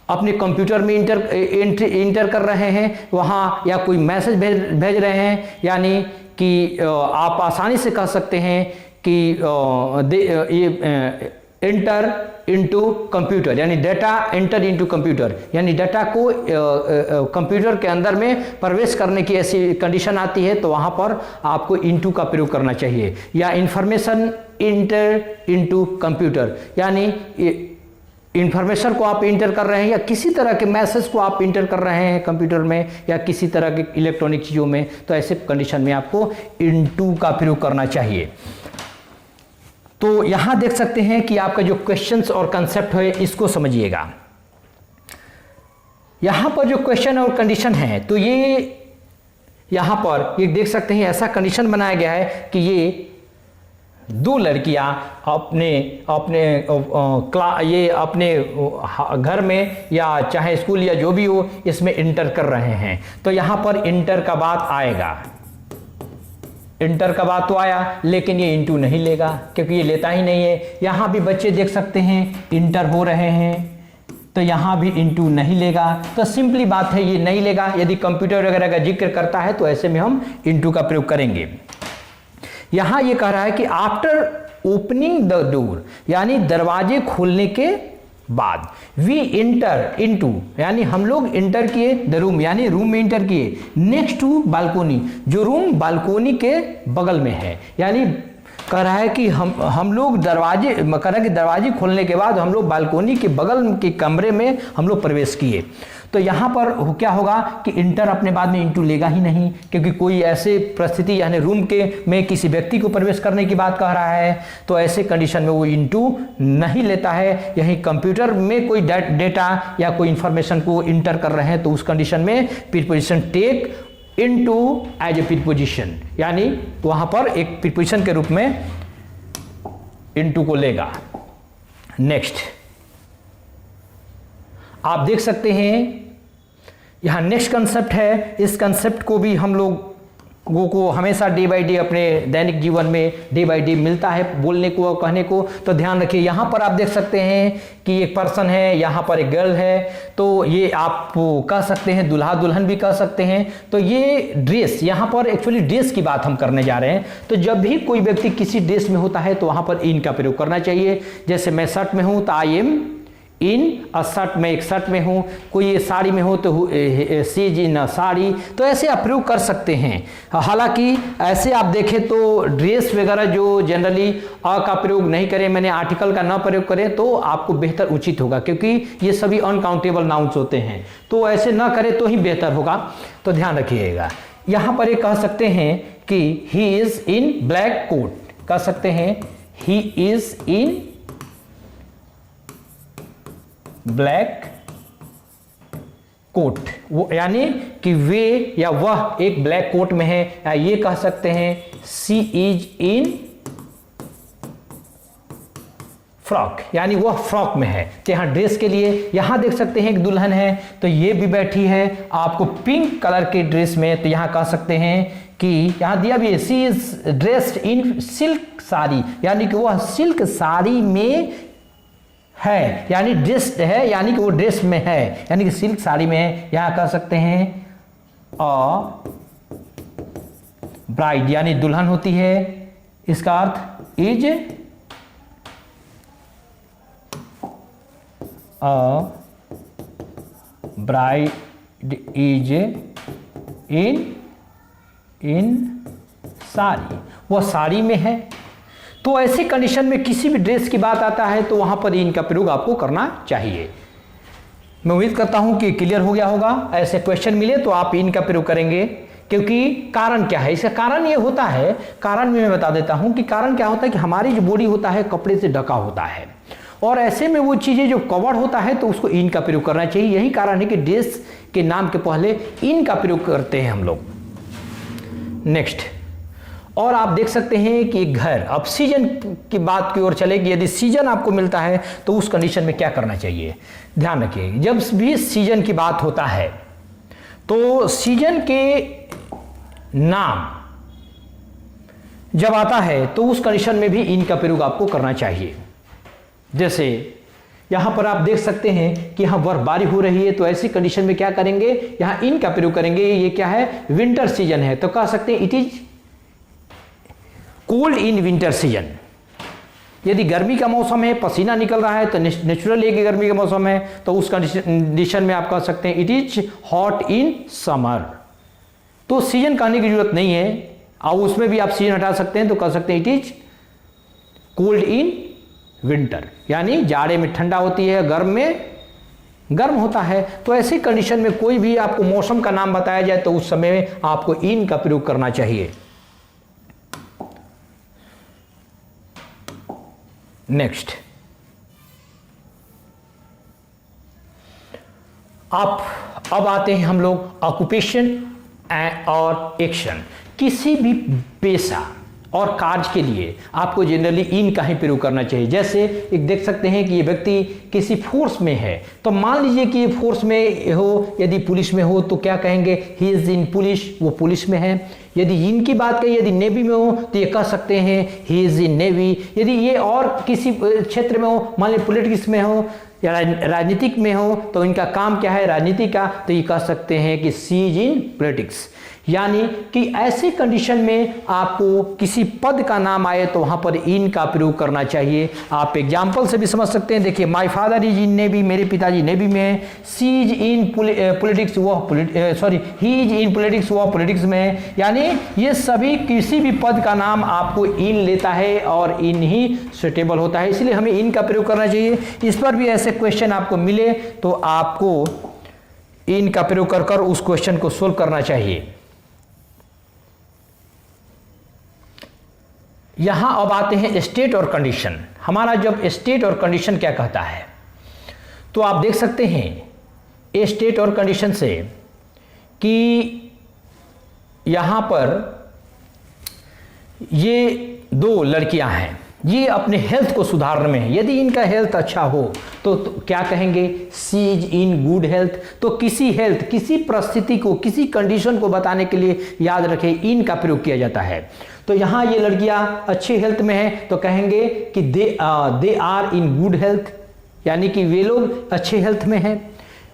अपने कंप्यूटर में इंटर कर रहे हैं वहाँ, या कोई मैसेज भेज रहे हैं, यानी कि आप आसानी से कह सकते हैं कि ये एंटर इनटू कंप्यूटर, यानी डाटा एंटर इनटू कंप्यूटर, यानी डाटा को कंप्यूटर के अंदर में प्रवेश करने की ऐसी कंडीशन आती है तो वहाँ पर आपको इनटू का प्रयोग करना चाहिए। या इंफॉर्मेशन इंटर इनटू कंप्यूटर, यानी इंफॉर्मेशन को आप इंटर कर रहे हैं या किसी तरह के मैसेज को आप इंटर कर रहे हैं कंप्यूटर में या किसी तरह के इलेक्ट्रॉनिक चीज़ों में, तो ऐसे कंडीशन में आपको इनटू का प्रयोग करना चाहिए। तो यहां देख सकते हैं कि आपका जो क्वेश्चंस और कंसेप्ट है इसको समझिएगा। यहां पर जो क्वेश्चन और कंडीशन है, तो ये यहां पर ये देख सकते हैं ऐसा कंडीशन बनाया गया है कि ये दो लड़कियां ये अपने घर में या चाहे स्कूल या जो भी हो इसमें इंटर कर रहे हैं। तो यहां पर इंटर का बात आएगा, इंटर का बात तो आया, लेकिन ये इंटू नहीं लेगा क्योंकि ये लेता ही नहीं है। यहां भी बच्चे देख सकते हैं इंटर हो रहे हैं, तो यहां भी इंटू नहीं लेगा। तो सिंपली बात है ये नहीं लेगा। यदि कंप्यूटर वगैरह का जिक्र करता है तो ऐसे में हम इंटू का प्रयोग करेंगे। यहां ये कह रहा है कि आफ्टर ओपनिंग द डोर, यानी दरवाजे खोलने के बाद, वी इंटर इनटू, यानी हम लोग इंटर किए द रूम, यानी रूम में इंटर किए, नेक्स्ट टू बालकोनी, जो रूम बालकोनी के बगल में है, यानी कह रहा है कि हम लोग दरवाजे, कह रहा है कि दरवाजे खोलने के बाद हम लोग बालकोनी के बगल के कमरे में हम लोग प्रवेश किए। तो यहाँ पर क्या होगा कि इंटर अपने बाद में इंटू लेगा ही नहीं, क्योंकि कोई ऐसे परिस्थिति यानी रूम के में किसी व्यक्ति को प्रवेश करने की बात कह रहा है, तो ऐसे कंडीशन में वो इंटू नहीं लेता है। यही कंप्यूटर में कोई डेटा या कोई इंफॉर्मेशन को इंटर कर रहे हैं तो उस कंडीशन में preposition take into as a preposition, यानी वहां पर एक प्रीपोजिशन के रूप में इनटू को लेगा। नेक्स्ट आप देख सकते हैं यहां नेक्स्ट कंसेप्ट है। इस कंसेप्ट को भी हम लोगों को हमेशा डे बाय डे अपने दैनिक जीवन में डे बाय डे मिलता है बोलने को और कहने को। तो ध्यान रखिए, यहां पर आप देख सकते हैं कि एक पर्सन है, यहां पर एक गर्ल है, तो ये आप कह सकते हैं दूल्हा दुल्हन भी कह सकते हैं। तो ये ड्रेस, यहां पर एक्चुअली ड्रेस की बात हम करने जा रहे हैं। तो जब भी कोई व्यक्ति किसी ड्रेस में होता है तो वहां पर इन का प्रयोग करना चाहिए। जैसे मैं शर्ट में हूं तो I am in a shirt, में एक शर्ट में हूं, कोई ये साड़ी में हो तो सी इज इन अ साड़ी, तो ऐसे आप प्रयोग कर सकते हैं। हालांकि ऐसे आप देखें तो ड्रेस वगैरह जो जनरली अ का प्रयोग नहीं करें, मैंने आर्टिकल का ना प्रयोग करें तो आपको बेहतर उचित होगा, क्योंकि ये सभी अनकाउंटेबल नाउन्स होते हैं, तो ऐसे ना करें तो ही बेहतर होगा। तो ध्यान रखिएगा। यहां पर ये कह सकते हैं कि he is in black coat, कह सकते हैं he is in black coat, वो यानी कि वे या वह एक ब्लैक कोट में है। या ये कह सकते हैं सी इज इन फ्रॉक, यानी वह फ्रॉक में है। तो यहां ड्रेस के लिए यहां देख सकते हैं एक दुल्हन है, तो ये भी बैठी है आपको पिंक कलर के ड्रेस में। तो यहां कह सकते हैं कि यहां दिया भी है she is dressed in silk sari, यानी कि वह सिल्क साड़ी में है, यानी ड्रेस्ड है, यानी कि वो ड्रेस में है, यानी कि सिल्क साड़ी में है। यहां कह सकते हैं अ ब्राइड, यानी दुल्हन होती है, इसका earth is a bride is in sari, वह साड़ी में है। तो ऐसी कंडीशन में किसी भी ड्रेस की बात आता है तो वहां पर इनका प्रयोग आपको करना चाहिए। मैं उम्मीद करता हूं कि क्लियर हो गया होगा। ऐसे क्वेश्चन मिले तो आप इनका प्रयोग करेंगे। क्योंकि कारण क्या है, इसका कारण ये होता है, कारण भी मैं बता देता हूं कि कारण क्या होता है कि हमारी जो बॉडी होता है कपड़े से ढका होता है, और ऐसे में वो चीज़ें जो कवर्ड होता है तो उसको इन का प्रयोग करना चाहिए। यही कारण है कि ड्रेस के नाम के पहले इन का प्रयोग करते हैं हम लोग। नेक्स्ट, और आप देख सकते हैं कि घर, अब सीजन की बात की ओर चले कि यदि सीजन आपको मिलता है तो उस कंडीशन में क्या करना चाहिए। ध्यान रखिए, जब भी सीजन की बात होता है तो सीजन के नाम जब आता है तो उस कंडीशन में भी इन का प्रयोग आपको करना चाहिए। जैसे यहां पर आप देख सकते हैं कि यहां बर्फबारी हो रही है, तो ऐसी कंडीशन में क्या करेंगे, यहां इन का प्रयोग करेंगे। ये क्या है, विंटर सीजन है, तो कह सकते हैं it is cold in winter season. यदि गर्मी का मौसम है, पसीना निकल रहा है, तो नेचुरली कि गर्मी का मौसम है, तो उस कंडीशन में आप कह सकते हैं it is hot in summer. तो सीजन कहने की जरूरत नहीं है, और उसमें भी आप सीजन हटा सकते हैं, तो कह सकते हैं it is cold in winter, यानी जाड़े में ठंडा होती है, गर्म में गर्म होता है। तो ऐसी कंडीशन में कोई भी आपको मौसम का नाम बताया जाए तो उस समय आपको इन का प्रयोग करना चाहिए। नेक्स्ट, अब आते हैं हम लोग ऑक्यूपेशन और एक्शन। किसी भी पेशा और कार्य के लिए आपको जनरली इन का ही प्रयोग करना चाहिए। जैसे एक देख सकते हैं कि ये व्यक्ति किसी फोर्स में है, तो मान लीजिए कि ये फोर्स में हो, यदि पुलिस में हो तो क्या कहेंगे, ही इज इन पुलिस, वो पुलिस में है। यदि इनकी बात करें, यदि नेवी में हो तो ये कह सकते हैं ही इज इन नेवी। यदि ये और किसी क्षेत्र में हो, मान लीजिए पॉलिटिक्स में हो या राजनीतिक में हो, तो इनका काम क्या है, राजनीति का, तो ये कह सकते हैं कि सी इज इन पॉलिटिक्स। यानी कि ऐसी कंडीशन में आपको किसी पद का नाम आए तो वहां पर इन का प्रयोग करना चाहिए। आप एग्जाम्पल से भी समझ सकते हैं। देखिए, my father is in navy, मेरे पिताजी नेवी में है। She is in politics, he is in politics, वह पॉलिटिक्स में है। यानी ये सभी किसी भी पद का नाम आपको इन लेता है और इन ही सुटेबल होता है, इसलिए हमें इन का प्रयोग करना चाहिए। इस पर भी ऐसे क्वेश्चन आपको मिले तो आपको इन का प्रयोग कर कर उस क्वेश्चन को सोल्व करना चाहिए। यहां अब आते हैं स्टेट और कंडीशन। हमारा जब स्टेट और कंडीशन क्या कहता है, तो आप देख सकते हैं स्टेट और कंडीशन से कि यहां पर ये दो लड़कियां हैं, ये अपने हेल्थ को सुधारने में है। यदि इनका हेल्थ अच्छा हो तो क्या कहेंगे, सी इज इन गुड हेल्थ। तो किसी हेल्थ, किसी परिस्थिति को, किसी कंडीशन को बताने के लिए याद रखें इन का प्रयोग किया जाता है। तो यहां ये लड़कियां अच्छी हेल्थ में हैं तो कहेंगे कि they are in good health, यानी कि वे लोग अच्छे हेल्थ में हैं।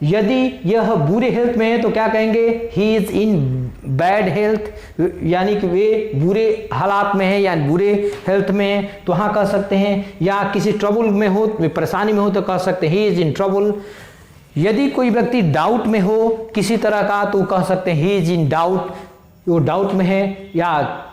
यदि यह बुरे हेल्थ में है तो क्या कहेंगे, ही इज इन बैड हेल्थ, यानी कि वे बुरे हालात में है या बुरे हेल्थ में है, तो वहां कह सकते हैं। या किसी ट्रबल में हो, परेशानी में हो तो कह सकते हैं ही इज इन ट्रबल। यदि कोई व्यक्ति डाउट में हो किसी तरह का तो कह सकते हैं ही इज इन डाउट, वो डाउट में है। या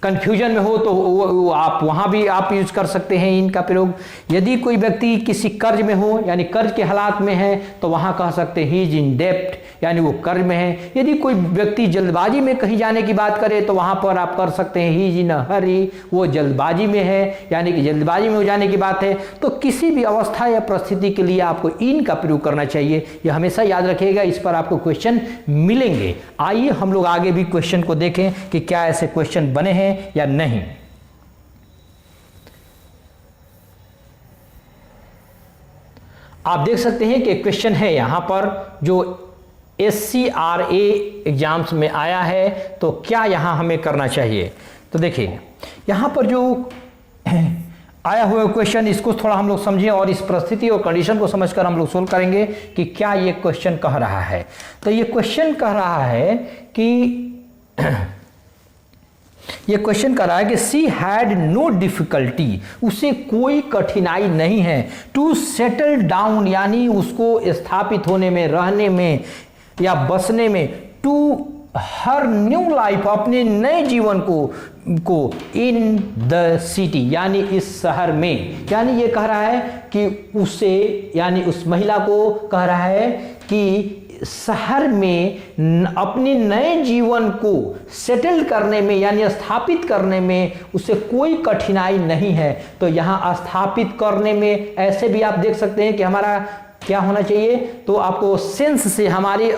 कंफ्यूजन में हो तो वो आप वहां भी आप यूज कर सकते हैं इनका प्रयोग। यदि कोई व्यक्ति किसी कर्ज में हो, यानी कर्ज के हालात में है, तो वहां कह सकते हैं ही इज इन डेप्ट, यानी वो कर्ज में है। यदि कोई व्यक्ति जल्दबाजी में कहीं जाने की बात करे तो वहां पर आप कर सकते हैं ही इज इन हरी, वो जल्दबाजी में है, यानी कि जल्दबाजी में हो जाने की बात है। तो किसी भी अवस्था या परिस्थिति के लिए आपको इन का प्रयोग करना चाहिए, यह हमेशा याद रखिएगा। इस पर आपको क्वेश्चन मिलेंगे। आइए हम लोग आगे भी क्वेश्चन को देखें कि क्या ऐसे क्वेश्चन बने हैं या नहीं। आप देख सकते हैं कि क्वेश्चन है यहां पर जो SCRA एग्जाम्स में आया है, तो क्या यहां हमें करना चाहिए। तो देखिए यहां पर जो आया हुआ क्वेश्चन, इसको थोड़ा हम लोग समझें और इस परिस्थिति और कंडीशन को समझकर हम लोग सोल्व करेंगे कि क्या ये क्वेश्चन कह रहा है। तो ये क्वेश्चन कह रहा है कि ये क्वेश्चन कर रहा है कि सी हैड नो डिफिकल्टी, उसे कोई कठिनाई नहीं है, टू सेटल डाउन, यानी उसको स्थापित होने में, रहने में या बसने में, टू हर न्यू लाइफ, अपने नए जीवन को इन द सिटी, यानी इस शहर में। यानी ये कह रहा है कि उसे, यानी उस महिला को कह रहा है कि शहर में अपने नए जीवन को सेटल करने में यानी स्थापित करने में उसे कोई कठिनाई नहीं है। तो यहाँ स्थापित करने में ऐसे भी आप देख सकते हैं कि हमारा क्या होना चाहिए, तो आपको सेंस से हमारी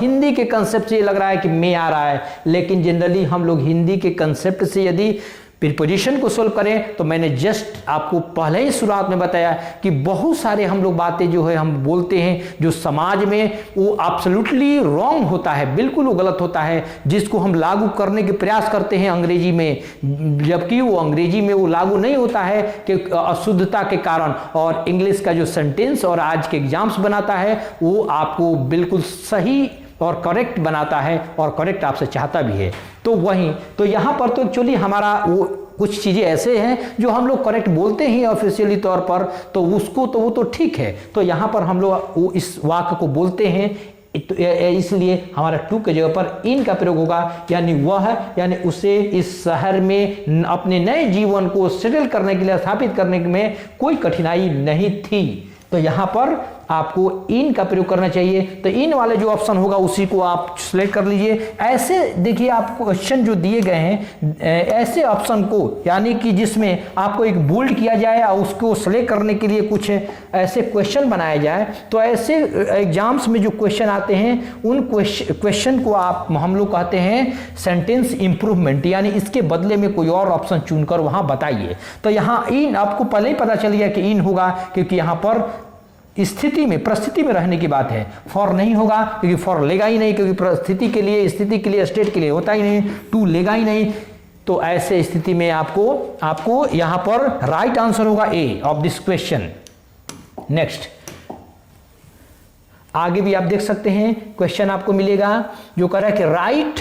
हिंदी के कंसेप्ट से लग रहा है कि मैं आ रहा है, लेकिन जनरली हम लोग हिंदी के कंसेप्ट से यदि प्रीपोजिशन को सोल्व करें तो मैंने जस्ट आपको पहले ही शुरुआत में बताया कि बहुत सारे हम लोग बातें जो है हम बोलते हैं जो समाज में वो एब्सोल्युटली रॉन्ग होता है, बिल्कुल वो गलत होता है, जिसको हम लागू करने के प्रयास करते हैं अंग्रेजी में, जबकि वो अंग्रेजी में वो लागू नहीं होता है कि अशुद्धता के कारण। और इंग्लिश का जो सेंटेंस और आज के एग्जाम्स बनाता है वो आपको बिल्कुल सही और करेक्ट बनाता है और करेक्ट आपसे चाहता भी है। तो वहीं तो यहाँ पर तो एक्चुअली हमारा वो कुछ चीज़ें ऐसे हैं जो हम लोग करेक्ट बोलते हैं ऑफिशियली तौर पर, तो उसको तो वो तो ठीक है, तो यहाँ पर हम लोग वो इस वाक्य को बोलते हैं, तो इसलिए हमारा टू के जगह पर इन का प्रयोग होगा, यानी वह यानी उसे इस शहर में अपने नए जीवन को सेटल करने के लिए स्थापित करने में कोई कठिनाई नहीं थी। तो यहाँ पर आपको इन का प्रयोग करना चाहिए। तो इन वाले जो ऑप्शन होगा उसी को आप सिलेक्ट कर लीजिए। ऐसे देखिए आपको क्वेश्चन जो दिए गए हैं ऐसे ऑप्शन को यानी कि जिसमें आपको एक बोल्ड किया जाए और उसको सिलेक्ट करने के लिए कुछ ऐसे क्वेश्चन बनाया जाए, तो ऐसे एग्जाम्स में जो क्वेश्चन आते हैं उन क्वेश्चन को आप हम लोग कहते हैं सेंटेंस इंप्रूवमेंट, यानी इसके बदले में कोई और ऑप्शन चुनकर वहां बताइए। तो यहाँ इन आपको पहले ही पता चल गया कि इन होगा, क्योंकि यहाँ पर स्थिति में परिस्थिति में रहने की बात है। फॉर नहीं होगा क्योंकि फॉर लेगा ही नहीं, क्योंकि परिस्थिति के लिए स्थिति के लिए स्टेट के लिए होता ही नहीं, टू लेगा ही नहीं। तो ऐसे स्थिति में आपको यहां पर राइट आंसर होगा ए ऑफ दिस क्वेश्चन। नेक्स्ट आगे भी आप देख सकते हैं क्वेश्चन आपको मिलेगा जो कह रहा है कि राइट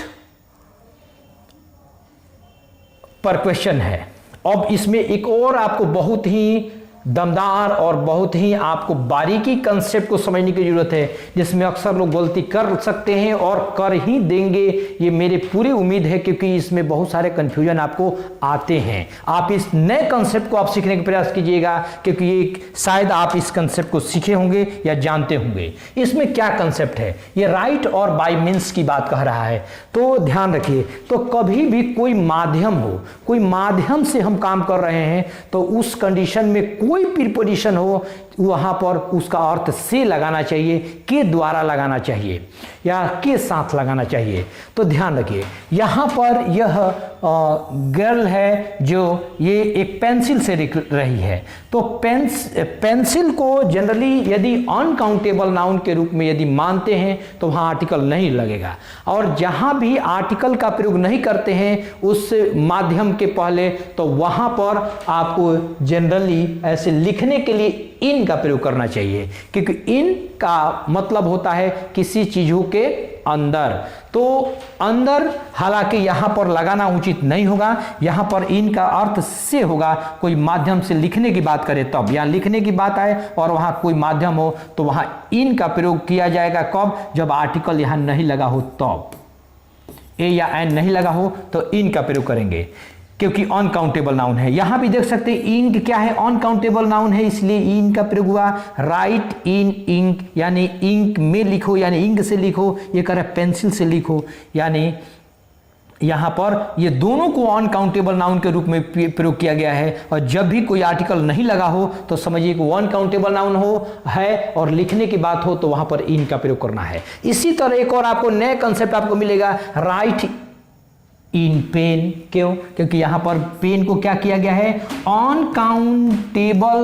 पर क्वेश्चन है। अब इसमें एक और आपको बहुत ही दमदार और बहुत ही आपको बारीकी कंसेप्ट को समझने की जरूरत है, जिसमें अक्सर लोग गलती कर सकते हैं और कर ही देंगे, ये मेरी पूरी उम्मीद है, क्योंकि इसमें बहुत सारे कंफ्यूजन आपको आते हैं। आप इस नए कंसेप्ट को आप सीखने का प्रयास कीजिएगा, क्योंकि ये शायद आप इस कंसेप्ट को सीखे होंगे या जानते होंगे। इसमें क्या कंसेप्ट है, ये राइट और बाय मीन्स की बात कह रहा है। तो ध्यान रखिए, तो कभी भी कोई माध्यम हो, कोई माध्यम से हम काम कर रहे हैं, तो उस कंडीशन में कोई प्रीपोजिशन हो वहां पर उसका अर्थ से लगाना चाहिए, के द्वारा लगाना चाहिए या के साथ लगाना चाहिए। तो ध्यान रखिए, यहां पर यह गर्ल है जो ये एक पेंसिल से लिख रही है। तो पेंसिल को जनरली यदि अनकाउंटेबल नाउन के रूप में यदि मानते हैं तो वहां आर्टिकल नहीं लगेगा, और जहां भी आर्टिकल का प्रयोग नहीं करते हैं उस माध्यम के पहले, तो वहां पर आपको जनरली ऐसे लिखने के लिए इन का प्रयोग करना चाहिए, क्योंकि इन का मतलब होता है किसी चीजों के अंदर। तो अंदर हालांकि यहां पर लगाना उचित नहीं होगा, यहां पर इन का अर्थ से होगा। कोई माध्यम से लिखने की बात करें तब, यहां लिखने की बात आए और वहां कोई माध्यम हो तो वहां इन का प्रयोग किया जाएगा। कब? जब आर्टिकल यहां नहीं लगा हो तब, ए या एन नहीं लगा हो तो इन का प्रयोग करेंगे, क्योंकि अनकाउंटेबल नाउन है। यहां भी देख सकते हैं इंक क्या है, अनकाउंटेबल नाउन है, इसलिए इंक का प्रयोग हुआ। राइट इन इंक यानी इंक में लिखो, यानी इंक से लिखो। ये कह रहा है पेंसिल से लिखो, यानी यहां पर ये दोनों को अनकाउंटेबल नाउन के रूप में प्रयोग किया गया है। और जब भी कोई आर्टिकल नहीं लगा हो तो समझिए कि अनकाउंटेबल नाउन हो है और लिखने की बात हो तो वहां पर इन का प्रयोग करना है। इसी तरह एक और आपको नया कंसेप्ट आपको मिलेगा, राइट इन पेन। क्यों? क्योंकि यहां पर पेन को क्या किया गया है, अनकाउंटेबल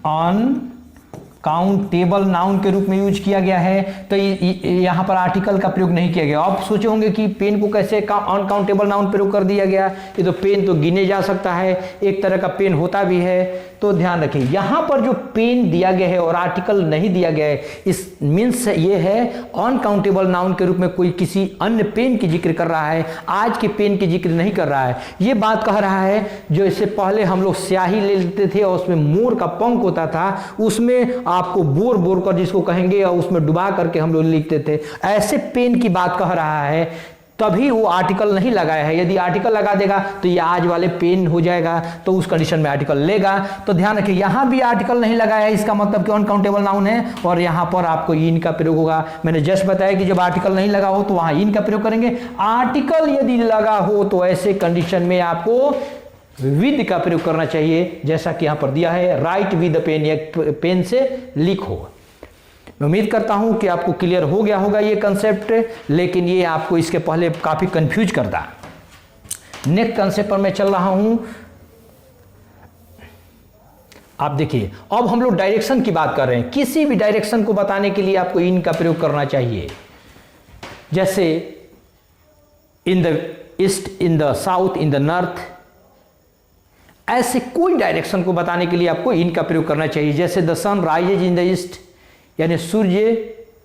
अनकाउंटेबल नाउन के रूप में यूज किया गया है। तो यहां पर आर्टिकल का प्रयोग नहीं किया गया। आप सोचे होंगे कि पेन को कैसे अनकाउंटेबल नाउन प्रयोग कर दिया गया, ये तो पेन तो गिने जा सकता है, एक तरह का पेन होता भी है। तो ध्यान रखिए, यहां पर जो पेन दिया गया है और आर्टिकल नहीं दिया गया है, इस मीन्स ये है अनकाउंटेबल नाउन के रूप में कोई किसी अन्य पेन की जिक्र कर रहा है, आज के पेन की जिक्र नहीं कर रहा है। ये बात कह रहा है जो इससे पहले हम लोग स्याही ले लेते थे और उसमें मोर का पंख होता था, उसमें आपको बोर कर जिसको कहेंगे और उसमें डुबा करके हम लोग लिखते थे, ऐसे पेन की बात कह रहा है। तभी वो आर्टिकल नहीं लगाया है। यदि आर्टिकल लगा देगा तो ये आज वाले पेन हो जाएगा, तो उस कंडीशन में आर्टिकल लेगा। तो ध्यान रखिए यहां भी आर्टिकल नहीं लगाया है, इसका मतलब कि अनकाउंटेबल नाउन है और यहां पर आपको इन का प्रयोग होगा। मैंने जस्ट बताया कि जब आर्टिकल नहीं लगा हो तो वहां इन का प्रयोग करेंगे। आर्टिकल यदि लगा हो तो ऐसे कंडीशन में आपको विद का प्रयोग करना चाहिए, जैसा कि यहां पर दिया है राइट विद पेन, या पेन से लिखो। मैं उम्मीद करता हूं कि आपको क्लियर हो गया होगा ये कंसेप्ट, लेकिन ये आपको इसके पहले काफी कंफ्यूज करता। नेक्स्ट कंसेप्ट पर मैं चल रहा हूं। आप देखिए अब हम लोग डायरेक्शन की बात कर रहे हैं। किसी भी डायरेक्शन को बताने के लिए आपको इन का प्रयोग करना चाहिए, जैसे इन the east, in the south, in the north. ऐसे कोई डायरेक्शन को बताने के लिए आपको इन का प्रयोग करना चाहिए, जैसे the sun rises in the east, यानी सूर्य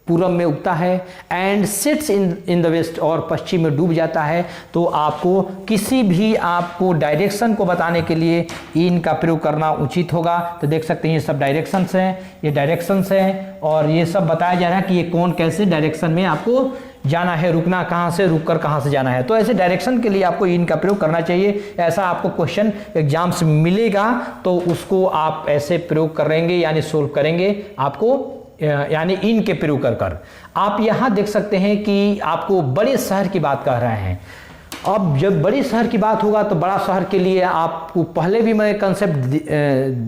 पूरब में उगता है, and sets in the west, और पश्चिम में डूब जाता है। तो आपको किसी भी आपको डायरेक्शन को बताने के लिए इन का प्रयोग करना उचित होगा। तो देख सकते हैं ये सब डायरेक्शंस हैं, ये डायरेक्शंस हैं, और ये सब बताया जा रहा है कि ये कौन कैसे डायरेक्शन में आपको जाना है, रुकना कहाँ से, रुककर कहाँ से जाना है। तो ऐसे डायरेक्शन के लिए आपको इन का प्रयोग करना चाहिए। ऐसा आपको क्वेश्चन एग्जाम्स मिलेगा तो उसको आप ऐसे प्रयोग करेंगे, यानी सोल्व करेंगे आपको, यानी इन के प्रयोग कर। आप यहां देख सकते हैं कि आपको बड़े शहर की बात कर रहे हैं। अब जब बड़े शहर की बात होगा तो बड़ा शहर के लिए आपको पहले भी मैं कंसेप्ट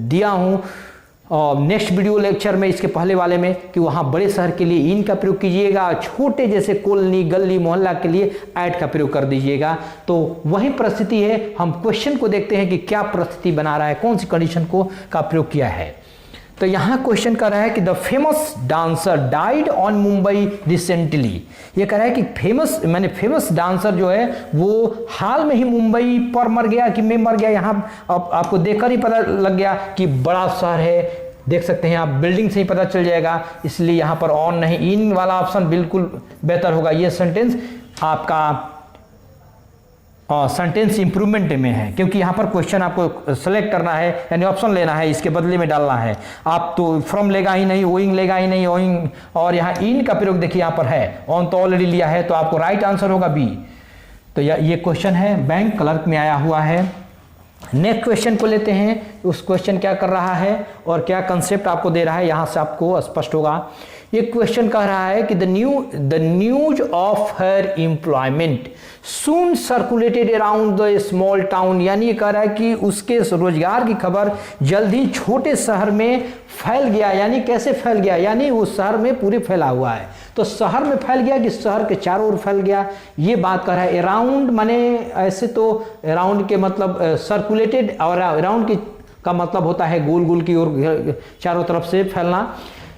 दिया हूं नेक्स्ट वीडियो लेक्चर में, इसके पहले वाले में, कि वहां बड़े शहर के लिए इन का प्रयोग कीजिएगा, छोटे जैसे कॉलोनी, गली, मोहल्ला के लिए ऐड का प्रयोग कर दीजिएगा। तो वही परिस्थिति है। हम क्वेश्चन को देखते हैं कि क्या परिस्थिति बना रहा है, कौन सी कंडीशन को का प्रयोग किया है। तो यहां क्वेश्चन कर रहा है कि the famous dancer died on Mumbai recently. ये कह रहा है कि फेमस डांसर जो है वो हाल में ही मुंबई पर मर गया कि में मर गया। यहां आपको देखकर ही पता लग गया कि बड़ा शहर है, देख सकते हैं आप, बिल्डिंग से ही पता चल जाएगा, इसलिए यहां पर ऑन नहीं, इन वाला ऑप्शन बिल्कुल बेहतर होगा। ये सेंटेंस आपका सेंटेंस इंप्रूवमेंट में है, क्योंकि यहाँ पर क्वेश्चन आपको सेलेक्ट करना है, यानी ऑप्शन लेना है, इसके बदले में डालना है। आप तो फ्रॉम लेगा ही नहीं, ओइंग लेगा ही नहीं, ओइंग, और यहाँ इन का प्रयोग देखिए यहाँ पर है, ऑन तो ऑलरेडी लिया है, तो आपको राइट आंसर होगा बी। तो ये क्वेश्चन है, बैंक क्लर्क में आया हुआ है। नेक्स्ट क्वेश्चन को लेते हैं। उस क्वेश्चन क्या कर रहा है और क्या कंसेप्ट आपको दे रहा है, यहाँ से आपको स्पष्ट होगा। ये क्वेश्चन कह रहा है कि the news of her employment soon circulated around the small town, यानी ये कह रहा है कि उसके रोजगार की खबर जल्द ही छोटे शहर में फैल गया। यानी कैसे फैल गया, यानी वो शहर में पूरे फैला हुआ है। तो शहर में फैल गया कि शहर के चारों ओर फैल गया, ये बात कर रहा है। अराउंड माने ऐसे तो अराउंड के मतलब सर्कुलेटेड, और अराउंड का मतलब होता है गोल गोल की ओर चारों तरफ से फैलना।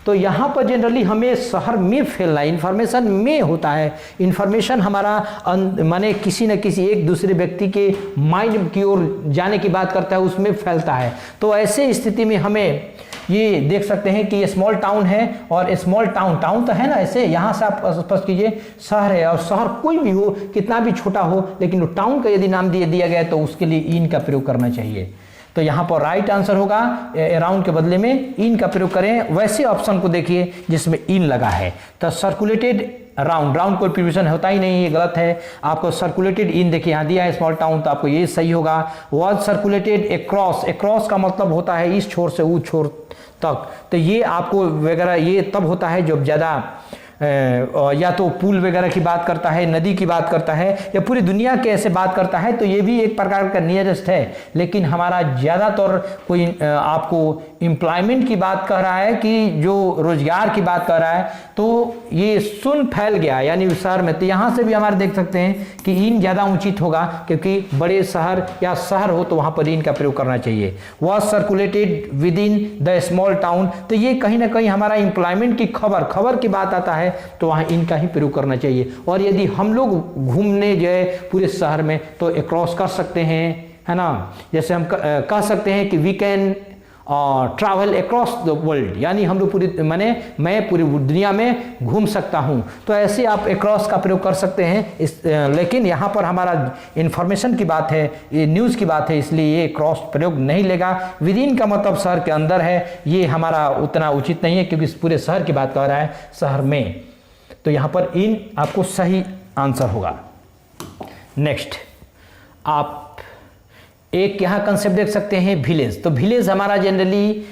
तो यहाँ पर जनरली हमें शहर में फैलना, इंफॉर्मेशन में होता है। इंफॉर्मेशन हमारा माने किसी न किसी एक दूसरे व्यक्ति के माइंड की ओर जाने की बात करता है, उसमें फैलता है। तो ऐसे स्थिति में हमें ये देख सकते हैं कि ये स्मॉल टाउन है, और स्मॉल टाउन तो है ना, ऐसे यहाँ से आप स्पष्ट कीजिए शहर है, और शहर कोई भी हो, कितना भी छोटा हो, लेकिन टाउन का यदि नाम दिया गया तो उसके लिए इन का प्रयोग करना चाहिए। तो यहाँ पर राइट आंसर होगा, अराउंड के बदले में इन का प्रयोग करें। वैसे ऑप्शन को देखिए जिसमें इन लगा है। तो सर्कुलेटेड राउंड कोई प्रिपोजिशन होता ही नहीं, ये गलत है। आपको सर्कुलेटेड इन देखिए यहाँ दिया है स्मॉल टाउन, तो आपको ये सही होगा। वाज सर्कुलेटेड अक्रॉस का मतलब होता है इस छोर से उस छोर तक। तो ये आपको वगैरह ये तब होता है जब ज़्यादा या तो पुल वगैरह की बात करता है, नदी की बात करता है, या पूरी दुनिया के ऐसे बात करता है, तो ये भी एक प्रकार का नियरेस्ट है। लेकिन हमारा ज़्यादातर कोई आपको एम्प्लॉयमेंट की बात कर रहा है कि जो रोजगार की बात कर रहा है, तो ये सुन फैल गया यानी शहर में। तो यहाँ से भी हमारे देख सकते हैं कि इन ज़्यादा उचित होगा, क्योंकि बड़े शहर या शहर हो तो वहाँ पर इन का प्रयोग करना चाहिए। Was circulated with in the small town, तो ये कहीं ना कहीं हमारा एम्प्लॉयमेंट की खबर की बात आता है, तो वहाँ इनका ही प्रयोग करना चाहिए। और यदि हम लोग घूमने जाए पूरे शहर में तो अक्रॉस कर सकते हैं, है ना। जैसे हम कह सकते हैं कि we can travel across the world, यानी हम लोग मैं पूरी दुनिया में घूम सकता हूँ। तो ऐसे आप अक्रॉस का प्रयोग कर सकते हैं। लेकिन यहाँ पर हमारा इंफॉर्मेशन की बात है, ये न्यूज़ की बात है, इसलिए ये क्रॉस प्रयोग नहीं लेगा। विद इन का मतलब शहर के अंदर है, ये हमारा उतना उचित नहीं है, क्योंकि पूरे शहर की बात कर रहा है, शहर में। तो यहाँ पर इन आपको सही आंसर होगा। नेक्स्ट आप एक यहाँ कंसेप्ट देख सकते हैं विलेज। तो विलेज हमारा जनरली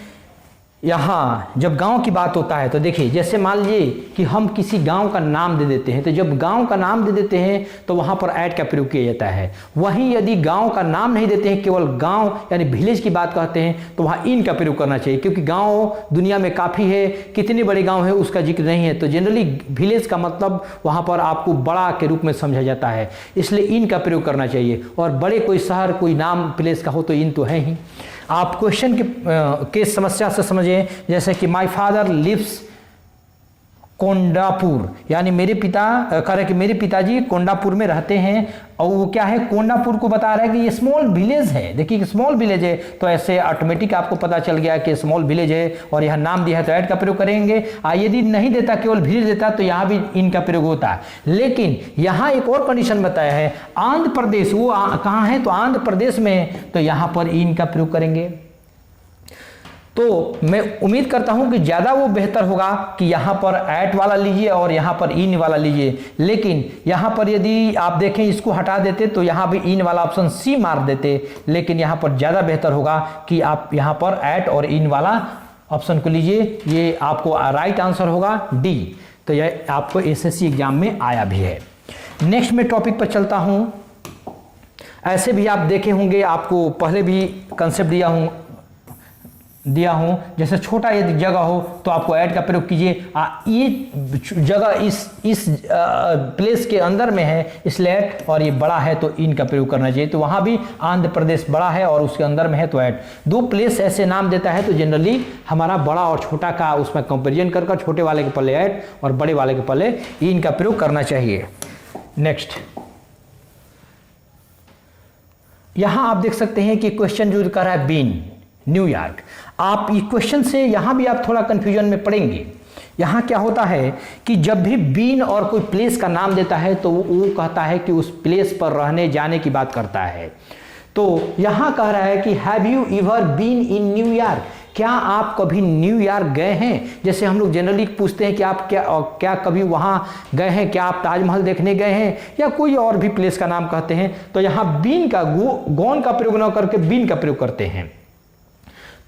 यहाँ जब गांव की बात होता है तो देखिए, जैसे मान लीजिए कि हम किसी गांव का नाम दे देते हैं, तो जब गांव का नाम दे देते हैं तो वहाँ पर ऐड का प्रयोग किया जाता है। वहीं यदि गांव का नाम नहीं देते हैं, केवल गांव यानी विलेज की बात कहते हैं, तो वहाँ इन का प्रयोग करना चाहिए, क्योंकि गांव दुनिया में काफ़ी है, कितने बड़े गाँव है उसका जिक्र नहीं है। तो जनरली विलेज का मतलब वहाँ पर आपको बड़ा के रूप में समझा जाता है, इसलिए इन का प्रयोग करना चाहिए। और बड़े कोई शहर कोई नाम प्लेस का हो तो इन तो है ही। आप क्वेश्चन के समस्या से समझें, जैसे कि माय फादर लिव्स कोंडापुर, यानी मेरे पिता कह रहे कि मेरे पिताजी कोंडापुर में रहते हैं, और वो क्या है, कोंडापुर को बता रहा है कि ये स्मॉल विलेज है। देखिए स्मॉल विलेज है, तो ऐसे ऑटोमेटिक आपको पता चल गया कि स्मॉल विलेज है और यहाँ नाम दिया है तो ऐड का प्रयोग करेंगे। यदि नहीं देता, केवल विलेज देता, तो यहाँ भी इनका प्रयोग होता है। लेकिन यहाँ एक और कंडीशन बताया है, आंध्र प्रदेश, वो कहाँ है, तो आंध्र प्रदेश में, तो यहाँ पर इनका प्रयोग करेंगे। तो मैं उम्मीद करता हूं कि ज़्यादा वो बेहतर होगा कि यहाँ पर ऐट वाला लीजिए और यहाँ पर इन वाला लीजिए। लेकिन यहाँ पर यदि आप देखें, इसको हटा देते तो यहाँ भी इन वाला ऑप्शन सी मार देते, लेकिन यहाँ पर ज़्यादा बेहतर होगा कि आप यहाँ पर ऐट और इन वाला ऑप्शन को लीजिए। ये आपको राइट आंसर होगा डी। तो यह आपको एसएससी एग्जाम में आया भी है। नेक्स्ट मैं टॉपिक पर चलता हूँ। ऐसे भी आप देखे होंगे, आपको पहले भी कंसेप्ट दिया हूं, जैसे छोटा यदि जगह हो तो आपको ऐड का प्रयोग कीजिए। ये जगह इस प्लेस के अंदर में है इसलिए ऐड, और ये बड़ा है तो इन का प्रयोग करना चाहिए। तो वहां भी आंध्र प्रदेश बड़ा है और उसके अंदर में है तो ऐड। दो प्लेस ऐसे नाम देता है तो जनरली हमारा बड़ा और छोटा का उसमें कंपेरिजन कर छोटे वाले के पहले ऐड और बड़े वाले के पहले इन का प्रयोग करना चाहिए। नेक्स्ट यहां आप देख सकते हैं कि क्वेश्चन जो कर रहा है बीन न्यूयॉर्क। आप इस क्वेश्चन से यहां भी आप थोड़ा कंफ्यूजन में पड़ेंगे। यहां क्या होता है कि जब भी बीन और कोई प्लेस का नाम देता है तो वो कहता है कि उस प्लेस पर रहने जाने की बात करता है। तो यहां कह रहा है कि have you ever been in New York, क्या आप कभी न्यूयॉर्क गए हैं। जैसे हम लोग जनरली पूछते हैं कि आप क्या कभी वहां गए हैं, क्या आप ताजमहल देखने गए हैं, या कोई और भी प्लेस का नाम कहते हैं। तो यहां बीन का गॉन का प्रयोग न करके बीन का प्रयोग करते हैं।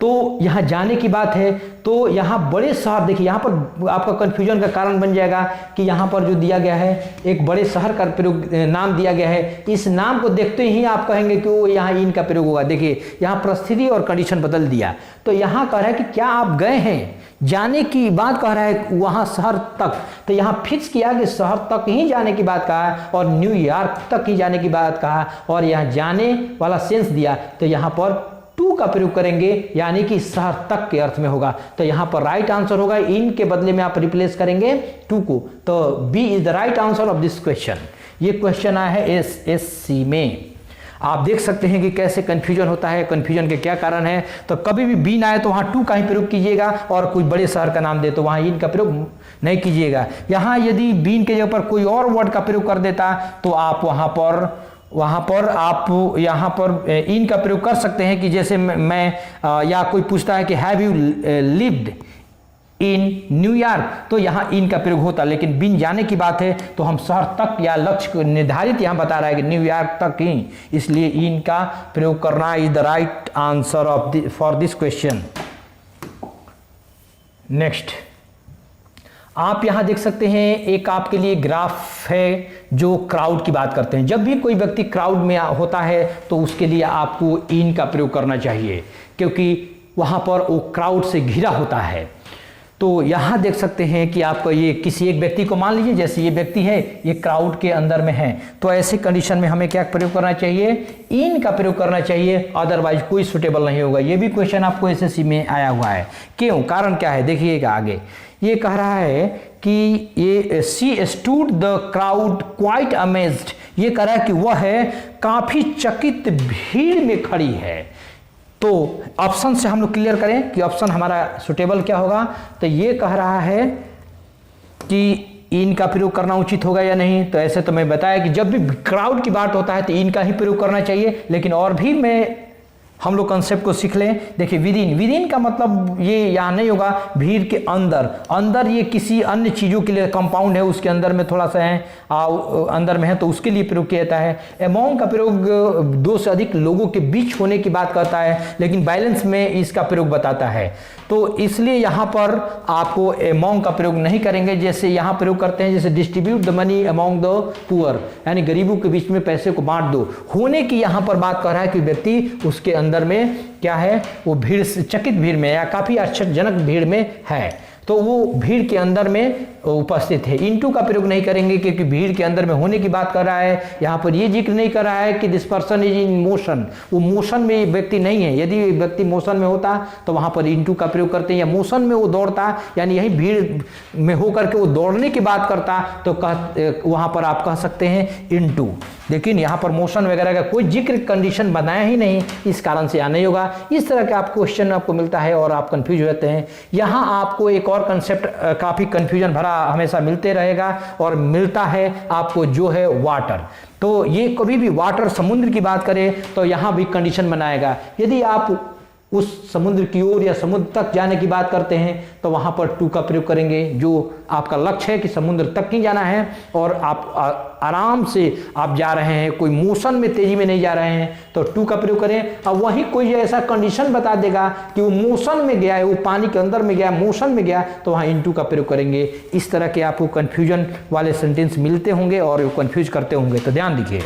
तो यहाँ जाने की बात है, तो यहाँ बड़े शहर, देखिए यहाँ पर आपका कंफ्यूजन का कारण बन जाएगा कि यहाँ पर जो दिया गया है एक बड़े शहर का प्रयोग नाम दिया गया है। इस नाम को देखते ही आप कहेंगे कि वो यहाँ इन का प्रयोग होगा। देखिए यहाँ परिस्थिति और कंडीशन बदल दिया। तो यहाँ कह रहा है कि क्या आप गए हैं, जाने की बात कह रहा है वहाँ शहर तक। तो यहाँ फिक्स किया कि शहर तक ही जाने की बात कहा है और न्यूयॉर्क तक ही जाने की बात कहा, और यहाँ जाने वाला सेंस दिया। तो यहाँ पर टू का प्रयोग करेंगे, यानी कि शहर तक के अर्थ में होगा। तो यहां पर राइट आंसर होगा, इन के बदले में आप रिप्लेस करेंगे टू को। तो B is the right answer of this question. ये क्वेश्चन आया है एसएससी में। आप देख सकते हैं कि कैसे कंफ्यूजन होता है, कंफ्यूजन के क्या कारण है। तो कभी भी बीन आए तो वहां टू का ही प्रयोग कीजिएगा, और कोई बड़े शहर का नाम दे तो वहां इन का प्रयोग नहीं कीजिएगा। यहां यदि बीन के जगह पर कोई और वर्ड का प्रयोग कर देता तो आप वहां पर आप यहाँ पर इन का प्रयोग कर सकते हैं। कि जैसे मैं या कोई पूछता है कि have you lived in New York, तो यहाँ इन का प्रयोग होता। लेकिन बिन जाने की बात है तो हम शहर तक या लक्ष्य को निर्धारित यहाँ बता रहा है कि न्यूयॉर्क तक ही, इसलिए इन का प्रयोग करना is the right answer for this question. Next आप यहां देख सकते हैं एक आपके लिए ग्राफ है जो क्राउड की बात करते हैं। जब भी कोई व्यक्ति क्राउड में होता है तो उसके लिए आपको इन का प्रयोग करना चाहिए, क्योंकि वहां पर वो क्राउड से घिरा होता है। तो यहां देख सकते हैं कि आपको ये किसी एक व्यक्ति को मान लीजिए, जैसे ये व्यक्ति है ये क्राउड के अंदर में है, तो ऐसे कंडीशन में हमें क्या प्रयोग करना चाहिए, इन का प्रयोग करना चाहिए, अदरवाइज कोई सुटेबल नहीं होगा। ये भी क्वेश्चन आपको एसएससी में आया हुआ है। क्यों, कारण क्या है देखिएगा आगे। ये कह रहा है कि ये सी stood the crowd quite amazed, ये कह रहा है कि वह है काफी चकित भीड़ में खड़ी है। तो ऑप्शन से हम लोग क्लियर करें कि ऑप्शन हमारा सुटेबल क्या होगा। तो ये कह रहा है कि इनका प्रयोग करना उचित होगा या नहीं। तो ऐसे तो मैं बताया कि जब भी क्राउड की बात होता है तो इनका ही प्रयोग करना चाहिए, लेकिन और भी मैं हम लोग कंसेप्ट को सीख लें। देखिए विदिन का मतलब ये यहाँ नहीं होगा भीड़ के अंदर ये किसी अन्य चीज़ों के लिए कंपाउंड है, उसके अंदर में थोड़ा सा है अंदर में है तो उसके लिए प्रयोग किया जाता है। अमोंग का प्रयोग दो से अधिक लोगों के बीच होने की बात करता है, लेकिन बैलेंस में इसका प्रयोग बताता है, तो इसलिए यहाँ पर आपको अमोंग का प्रयोग नहीं करेंगे। जैसे यहाँ प्रयोग करते हैं, जैसे distribute the money among the poor, यानी गरीबों के बीच में पैसे को बांट दो। होने की यहाँ पर बात कर रहा है कि व्यक्ति उसके अंदर में क्या है, वो भीड़ से चकित भीड़ में या काफी आश्चर्यजनक भीड़ में है, तो वो भीड़ के अंदर में उपस्थित है। इनटू का प्रयोग नहीं करेंगे क्योंकि भीड़ के अंदर में होने की बात कर रहा है। यहाँ पर ये जिक्र नहीं कर रहा है कि this person is in motion, वो मोशन में व्यक्ति नहीं है। यदि व्यक्ति मोशन में होता तो वहाँ पर इनटू का प्रयोग करते हैं, या मोशन में वो दौड़ता यानी यही भीड़ में होकर के वो दौड़ने की बात करता तो वहाँ पर आप कह सकते हैं इनटू। लेकिन यहाँ पर मोशन वगैरह का कोई जिक्र कंडीशन बनाया ही नहीं, इस कारण से यहाँ नहीं होगा। इस तरह का आप क्वेश्चन आपको मिलता है और आप कंफ्यूज होते हैं। यहाँ आपको एक और कंसेप्ट काफ़ी कंफ्यूजन भरा हमेशा मिलते रहेगा और मिलता है आपको, जो है वाटर। तो ये कभी भी वाटर समुद्र की बात करें तो यहाँ भी कंडीशन बनाएगा। यदि आप उस समुद्र की ओर या समुद्र तक जाने की बात करते हैं तो वहाँ पर टू का प्रयोग करेंगे। जो आपका लक्ष्य है कि समुद्र तक ही जाना है और आप आराम से आप जा रहे हैं, कोई मोशन में तेजी में नहीं जा रहे हैं, तो टू का प्रयोग करें। अब वहीं कोई ऐसा कंडीशन बता देगा कि वो मोशन में गया है, वो पानी के अंदर में गया, मोशन में गया, तो वहाँ इनटू का प्रयोग करेंगे। इस तरह के आपको कन्फ्यूजन वाले सेंटेंस मिलते होंगे और वो कन्फ्यूज करते होंगे। तो ध्यान दीजिए,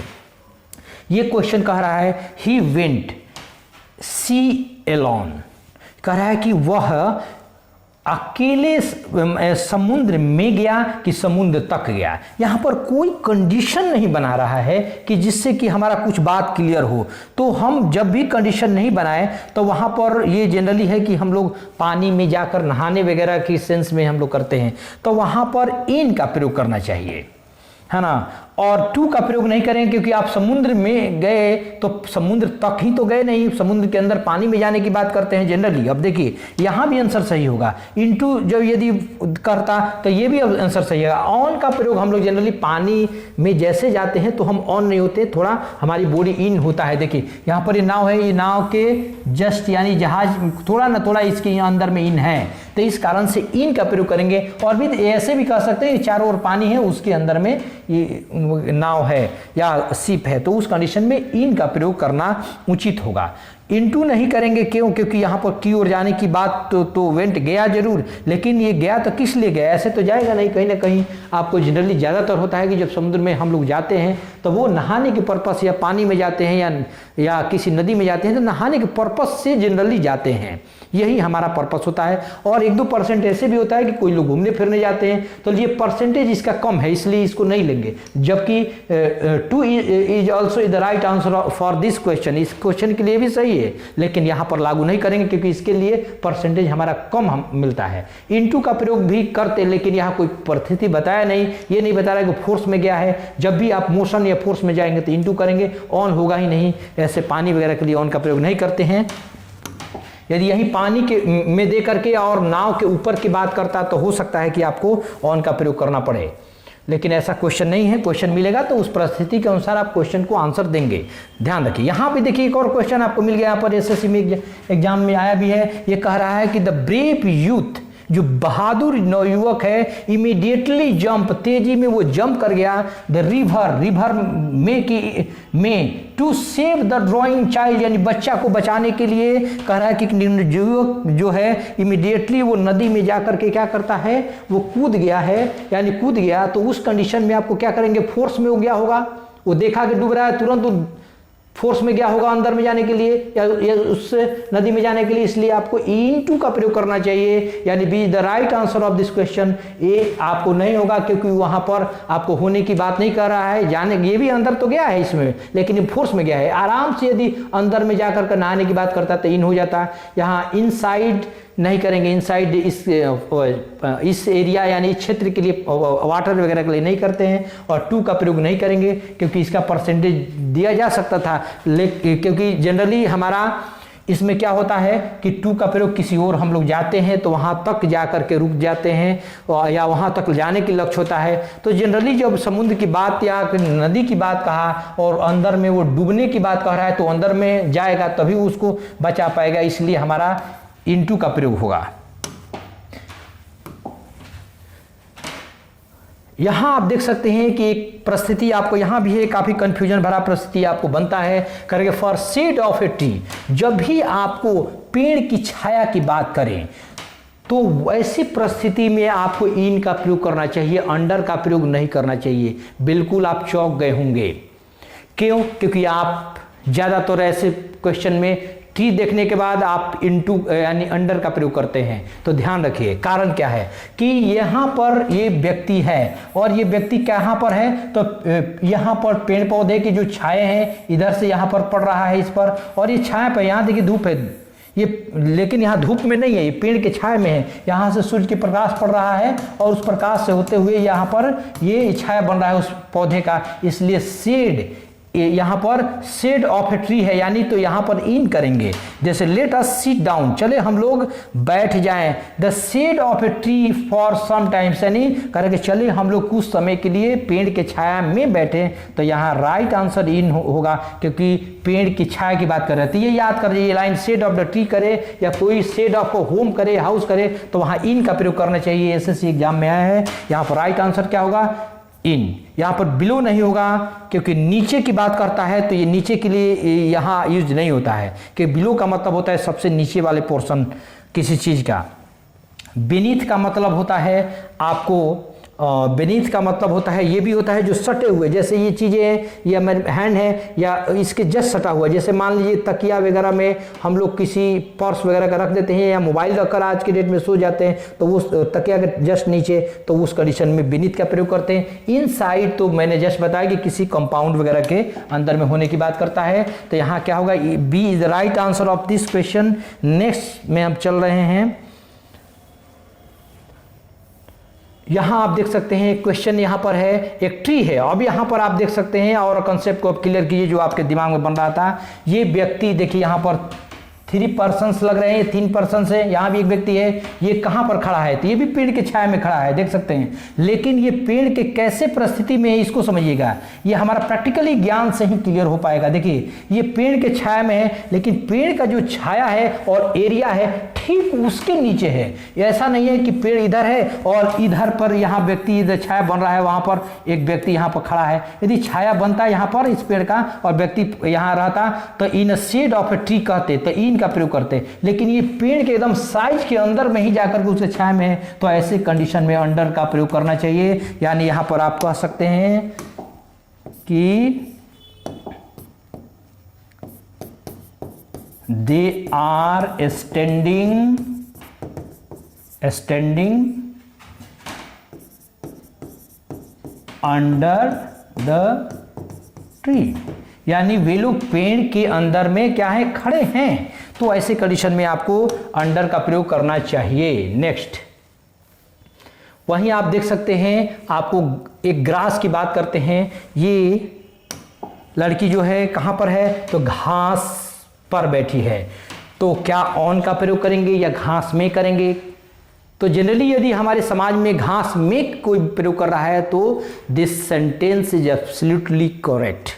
ये क्वेश्चन कह रहा है ही वेंट सी एलोन, कह रहा है कि वह अकेले समुद्र में गया कि समुद्र तक गया। यहाँ पर कोई कंडीशन नहीं बना रहा है कि जिससे कि हमारा कुछ बात क्लियर हो। तो हम जब भी कंडीशन नहीं बनाए तो वहाँ पर ये जनरली है कि हम लोग पानी में जाकर नहाने वगैरह की सेंस में हम लोग करते हैं, तो वहाँ पर इन का प्रयोग करना चाहिए, है ना। और टू का प्रयोग नहीं करें क्योंकि आप समुद्र में गए तो समुद्र तक ही तो गए नहीं, समुद्र के अंदर पानी में जाने की बात करते हैं जनरली। अब देखिए यहाँ भी आंसर सही होगा, इनटू जब यदि करता तो ये भी आंसर सही होगा। ऑन का प्रयोग हम लोग जनरली पानी में जैसे जाते हैं तो हम ऑन नहीं होते, थोड़ा हमारी बॉडी इन होता है। देखिए यहाँ पर ये नाव है, ये नाव के जस्ट यानी जहाज थोड़ा ना थोड़ा इसके अंदर में इन है, तो इस कारण से इन का प्रयोग करेंगे। और भी ऐसे भी कह सकते हैं चारों ओर पानी है, उसके अंदर में ये नाव है या शिप है, तो उस कंडीशन में इन का प्रयोग करना उचित होगा। इनटू नहीं करेंगे, क्यों? क्योंकि यहाँ पर की ओर जाने की बात तो वेंट गया जरूर, लेकिन ये गया तो किस लिए गया? ऐसे तो जाएगा नहीं। कहीं ना कहीं आपको जनरली ज़्यादातर होता है कि जब समुद्र में हम लोग जाते हैं तो वो नहाने के पर्पस या पानी में जाते हैं या किसी नदी में जाते हैं तो नहाने के पर्पस से जनरली जाते हैं, यही हमारा पर्पस होता है। और 1-2% ऐसे भी होता है कि कोई लोग घूमने फिरने जाते हैं, तो ये परसेंटेज इसका कम है इसलिए इसको नहीं लेंगे। जबकि two is also the right answer for this question, इस क्वेश्चन के लिए भी सही है, लेकिन यहाँ पर लागू नहीं करेंगे क्योंकि इसके लिए परसेंटेज हमारा कम मिलता है। इनटू का प्रयोग भी करते, लेकिन यहाँ कोई परिस्थिति बताया नहीं, ये नहीं बता रहा है कि फोर्स में गया है। जब भी आप मोशन या फोर्स में जाएंगे तो इनटू करेंगे, ऑन होगा ही नहीं। ऐसे पानी वगैरह के लिए ऑन का प्रयोग नहीं करते हैं। यदि यही पानी के में दे करके और नाव के ऊपर की बात करता तो हो सकता है कि आपको ऑन का प्रयोग करना पड़े, लेकिन ऐसा क्वेश्चन नहीं है। क्वेश्चन मिलेगा तो उस परिस्थिति के अनुसार आप क्वेश्चन को आंसर देंगे। ध्यान रखिए। यहाँ पे देखिए एक और क्वेश्चन आपको मिल गया, यहाँ पर एसएससी में एग्जाम में आया भी है। ये कह रहा है कि द ब्रेव यूथ, जो बहादुर नवयुवक है, इमीडिएटली जंप, तेजी में वो जंप कर गया द रिवर में to save the drowning child, यानी बच्चा को बचाने के लिए। कह रहा है कि युवक जो है इमीडिएटली वो नदी में जाकर के क्या करता है, वो कूद गया है, यानी कूद गया। तो उस कंडीशन में आपको क्या करेंगे, फोर्स में हो गया होगा, वो देखा कि डूब रहा है, तुरंत फोर्स में गया होगा अंदर में जाने के लिए या उस नदी में जाने के लिए, इसलिए आपको इनटू का प्रयोग करना चाहिए, यानी B the right answer of this question. A आपको नहीं होगा क्योंकि वहां पर आपको होने की बात नहीं कर रहा है, जाने ये भी अंदर तो गया है इसमें, लेकिन ये फोर्स में गया है। आराम से यदि अंदर में जाकर के नहाने की बात करता तो इन हो जाता। यहाँ इनसाइड नहीं करेंगे, इनसाइड इस एरिया यानी इस क्षेत्र के लिए वाटर वगैरह के लिए नहीं करते हैं। और टू का प्रयोग नहीं करेंगे क्योंकि इसका परसेंटेज दिया जा सकता था, लेकिन क्योंकि जनरली हमारा इसमें क्या होता है कि टू का प्रयोग किसी और हम लोग जाते हैं तो वहाँ तक जा कर के रुक जाते हैं या वहाँ तक जाने की लक्ष्य होता है। तो जनरली जब समुद्र की बात या नदी की बात कहा और अंदर में वो डूबने की बात कह रहा है तो अंदर में जाएगा तभी उसको बचा पाएगा, इसलिए हमारा इनटू का प्रयोग होगा। यहाँ आप देख सकते हैं कि एक परिस्थिति आपको यहाँ भी है, काफ़ी कंफ्यूजन भरा परिस्थिति आपको बनता है करके for shade of a tree. जब भी आपको पेड़ की छाया की बात करें तो ऐसी परिस्थिति में आपको इन का प्रयोग करना चाहिए, अंडर का प्रयोग नहीं करना चाहिए। बिल्कुल आप चौंक गए होंगे, क्यों? क्योंकि आप ज़्यादातर ऐसे क्वेश्चन में ट्री देखने के बाद आप इनटू यानी अंडर का प्रयोग करते हैं। तो ध्यान रखिए, कारण क्या है कि यहाँ पर ये व्यक्ति है और ये व्यक्ति कहाँ पर है, तो यहाँ पर पेड़ पौधे की जो छाए हैं इधर से यहाँ पर पड़ रहा है इस पर, और ये छाया पर यहाँ देखिए धूप है ये, लेकिन यहाँ धूप में नहीं है, ये पेड़ के छाए में है। यहाँ से सूर्य के प्रकाश पड़ रहा है और उस प्रकाश से होते हुए यहाँ पर ये छाया बन रहा है उस पौधे का, इसलिए शेड यहाँ पर शेड ऑफ ए ट्री है, यानी तो यहाँ पर इन करेंगे। जैसे लेट अस सिट डाउन, चले हम लोग बैठ जाएं। The shade of a tree for some times, यानी करेंगे चले हम लोग कुछ समय के लिए पेड़ के छाया में बैठे। तो यहाँ राइट आंसर इन होगा, क्योंकि पेड़ की छाया की बात कर रहे थे। ये याद कर ये line shade of the tree करे या कोई शेड ऑफ होम करे, हाउस करे, तो वहाँ इन का प्रयोग करना चाहिए। एसएससी एग्जाम में आया है। यहाँ पर राइट आंसर क्या होगा? इन। यहाँ पर बिलो नहीं होगा क्योंकि नीचे की बात करता है, तो ये नीचे के लिए यहाँ यूज नहीं होता है, कि बिलो का मतलब होता है सबसे नीचे वाले पोर्शन किसी चीज़ का। बीनीथ का मतलब होता है आपको, बेनीथ का मतलब होता है ये भी होता है जो सटे हुए, जैसे ये चीज़ें हैं, ये मेरे हैंड है या इसके जस्ट सटा हुआ। जैसे मान लीजिए तकिया वगैरह में हम लोग किसी पर्स वगैरह का रख देते हैं या मोबाइल रखकर आज के डेट में सो जाते हैं, तो उस तकिया के जस्ट नीचे, तो उस कंडीशन में बेनीथ का प्रयोग करते हैं। इन साइड तो मैंने जस्ट बताया कि किसी कंपाउंड वगैरह के अंदर में होने की बात करता है। तो यहाँ क्या होगा? B is the right answer of this question. Next में हम चल रहे हैं। यहाँ आप देख सकते हैं क्वेश्चन यहाँ पर है, एक ट्री है। अब यहाँ पर आप देख सकते हैं और कंसेप्ट को आप क्लियर कीजिए जो आपके दिमाग में बन रहा था। ये व्यक्ति देखिए यहाँ पर 3 पर्सन्स लग रहे हैं, 3 पर्सन है। यहाँ भी एक व्यक्ति है, ये कहाँ पर खड़ा है? तो ये भी पेड़ के छाया में खड़ा है, देख सकते हैं। लेकिन ये पेड़ के कैसे परिस्थिति में है इसको समझिएगा, ये हमारा प्रैक्टिकली ज्ञान से ही क्लियर हो पाएगा। देखिए ये पेड़ के छाया में है, लेकिन पेड़ का जो छाया है और एरिया है ठीक उसके नीचे है। ऐसा नहीं है कि पेड़ इधर है और इधर पर यहाँ व्यक्ति इधर छाया बन रहा है, वहाँ पर एक व्यक्ति यहाँ पर खड़ा है। यदि छाया बनता है यहाँ पर इस पेड़ का और व्यक्ति यहाँ रहता तो इन शेड ऑफ ए ट्री कहते, तो इन का प्रयोग करते। लेकिन ये पेड़ के एकदम साइज के अंदर में ही जाकर के उसके छाया में है, तो ऐसे कंडीशन में अंडर का प्रयोग करना चाहिए। यानी यहाँ पर आप कह सकते हैं कि they are standing under the tree, यानी वे लोग पेड़ के अंदर में क्या है? खड़े हैं। तो ऐसे कंडीशन में आपको अंडर का प्रयोग करना चाहिए। नेक्स्ट, वहीं आप देख सकते हैं, आपको एक ग्रास की बात करते हैं। ये लड़की जो है कहाँ पर है? तो घास पर बैठी है। तो क्या ऑन का प्रयोग करेंगे या घास में करेंगे? तो जनरली यदि हमारे समाज में घास में कोई प्रयोग कर रहा है तो this sentence is absolutely correct.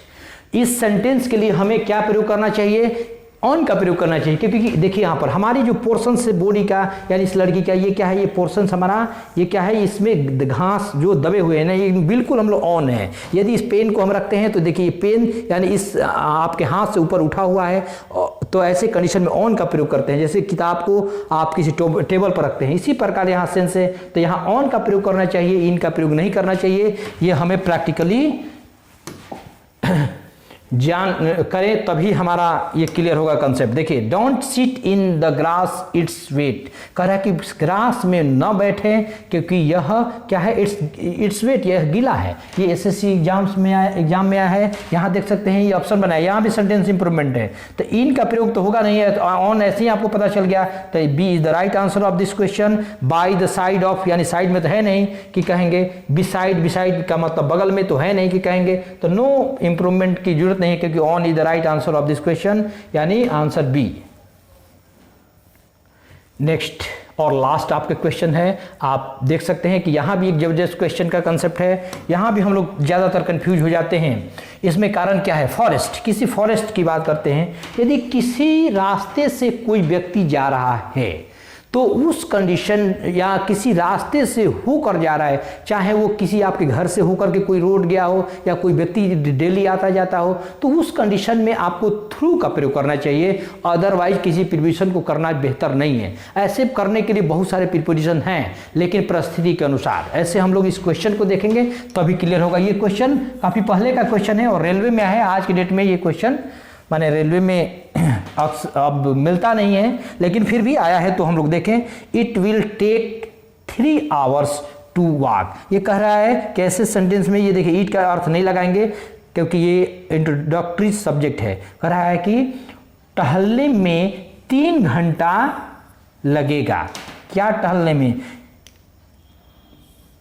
इस सेंटेंस के लिए हमें क्या प्रयोग करना चाहिए? ऑन का प्रयोग करना चाहिए, क्योंकि देखिए यहाँ पर हमारी जो पोर्शन से बॉडी का यानी इस लड़की का ये क्या है? ये पोर्शन हमारा ये क्या है? इसमें घास जो दबे हुए हैं ना, ये बिल्कुल हम लोग ऑन है। यदि इस पेन को हम रखते हैं तो देखिए पेन यानी इस आपके हाथ से ऊपर उठा हुआ है, तो ऐसे कंडीशन में ऑन का प्रयोग करते हैं। जैसे किताब को आप किसी टेबल पर रखते हैं, इसी प्रकार यहाँ सेंस है, तो यहाँ ऑन का प्रयोग करना चाहिए, इन का प्रयोग नहीं करना चाहिए। ये हमें प्रैक्टिकली जान करें तभी हमारा ये क्लियर होगा कंसेप्ट। देखिए don't sit in the grass its weight, कह रहा है कि ग्रास में न बैठे क्योंकि यह क्या है? इट्स वेट, यह गीला है। ये एसएससी एग्जाम में आया है। यहाँ देख सकते हैं ये ऑप्शन बनाया, यहाँ भी सेंटेंस इंप्रूवमेंट है। तो इन का प्रयोग तो होगा नहीं है, तो ऑन ऐसे ही आपको पता चल गया। तो B is the right answer of this question. By the side of, यानी साइड में तो है नहीं कि कहेंगे, बिसाइड, बिसाइड का मतलब बगल में तो है नहीं कि कहेंगे, तो नो इंप्रूवमेंट की जरूरत नहीं, क्योंकि on is the right answer of this question, यानी आंसर बी। नेक्स्ट और लास्ट आपके क्वेश्चन है, आप देख सकते हैं कि यहाँ भी एक जबरदस्त क्वेश्चन का कंसेप्ट है। यहाँ भी हम लोग ज़्यादातर कंफ्यूज हो जाते हैं। इसमें कारण क्या है? फॉरेस्ट, किसी फॉरेस्ट की बात करते हैं। यदि किसी रास्ते से कोई व्यक्ति जा रहा है तो उस कंडीशन या किसी रास्ते से होकर जा रहा है, चाहे वो किसी आपके घर से होकर के कोई रोड गया हो या कोई व्यक्ति डेली आता जाता हो, तो उस कंडीशन में आपको थ्रू का प्रयोग करना चाहिए, अदरवाइज किसी प्रीपोजिशन को करना बेहतर नहीं है। ऐसे करने के लिए बहुत सारे प्रीपोजिशन हैं, लेकिन परिस्थिति के अनुसार ऐसे हम लोग इस क्वेश्चन को देखेंगे तभी क्लियर होगा। ये क्वेश्चन काफ़ी पहले का क्वेश्चन है और रेलवे में है। आज की डेट में ये क्वेश्चन माने रेलवे में अब मिलता नहीं है, लेकिन फिर भी आया है। तो हम लोग देखें, it will take 3 hours to walk. ये कह रहा है कैसे सेंटेंस में, ये देखिए इट का अर्थ नहीं लगाएंगे क्योंकि ये इंट्रोडक्टरी सब्जेक्ट है। कह रहा है कि टहलने में 3 घंटा लगेगा। क्या टहलने में?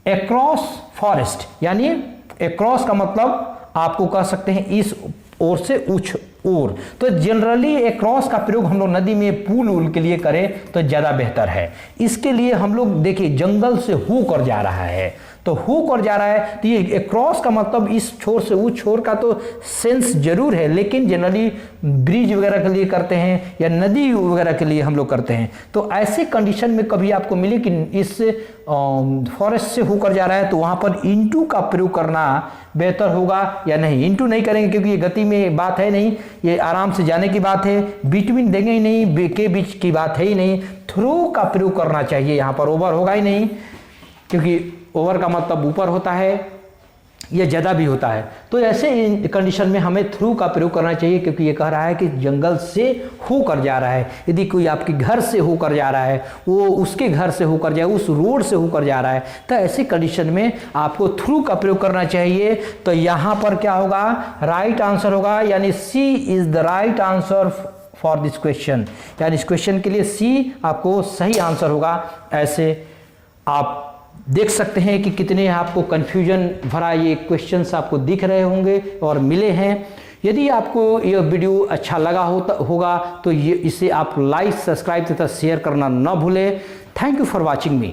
अक्रॉस फॉरेस्ट, यानी अक्रॉस का मतलब आपको कह सकते हैं इस ओर से उस ओर। तो जनरली अक्रॉस का प्रयोग हम लोग नदी में पुल उल के लिए करें तो ज़्यादा बेहतर है। इसके लिए हम लोग देखिए जंगल से होकर जा रहा है, तो होकर जा रहा है तो ये अक्रॉस का मतलब इस छोर से उस छोर का तो सेंस जरूर है, लेकिन जनरली ब्रिज वगैरह के लिए करते हैं या नदी वगैरह के लिए हम लोग करते हैं। तो ऐसे कंडीशन में कभी आपको मिले कि इस फॉरेस्ट से होकर जा रहा है तो वहाँ पर इनटू का प्रयोग करना बेहतर होगा या नहीं? इनटू नहीं करेंगे क्योंकि ये गति में बात है नहीं, ये आराम से जाने की बात है, बिटवीन देंगे ही नहीं, के बीच की बात है ही नहीं। थ्रू का प्रयोग करना चाहिए, यहाँ पर ओवर होगा ही नहीं क्योंकि ओवर का मतलब ऊपर होता है या ज़्यादा भी होता है। तो ऐसे कंडीशन में हमें थ्रू का प्रयोग करना चाहिए क्योंकि ये कह रहा है कि जंगल से होकर जा रहा है। यदि कोई आपके घर से होकर जा रहा है, वो उसके घर से होकर जाए, उस रोड से होकर जा रहा है, तो ऐसी कंडीशन में आपको थ्रू का प्रयोग करना चाहिए। तो यहाँ पर क्या होगा? राइट आंसर होगा, यानी C is the right answer for this question. यानी इस क्वेश्चन के लिए सी आपको सही आंसर होगा। ऐसे आप देख सकते हैं कि कितने आपको कन्फ्यूजन भरा ये क्वेश्चंस आपको दिख रहे होंगे और मिले हैं। यदि आपको यह वीडियो अच्छा लगा होगा तो इसे आप लाइक, सब्सक्राइब तथा शेयर करना न भूलें। Thank you for watching me.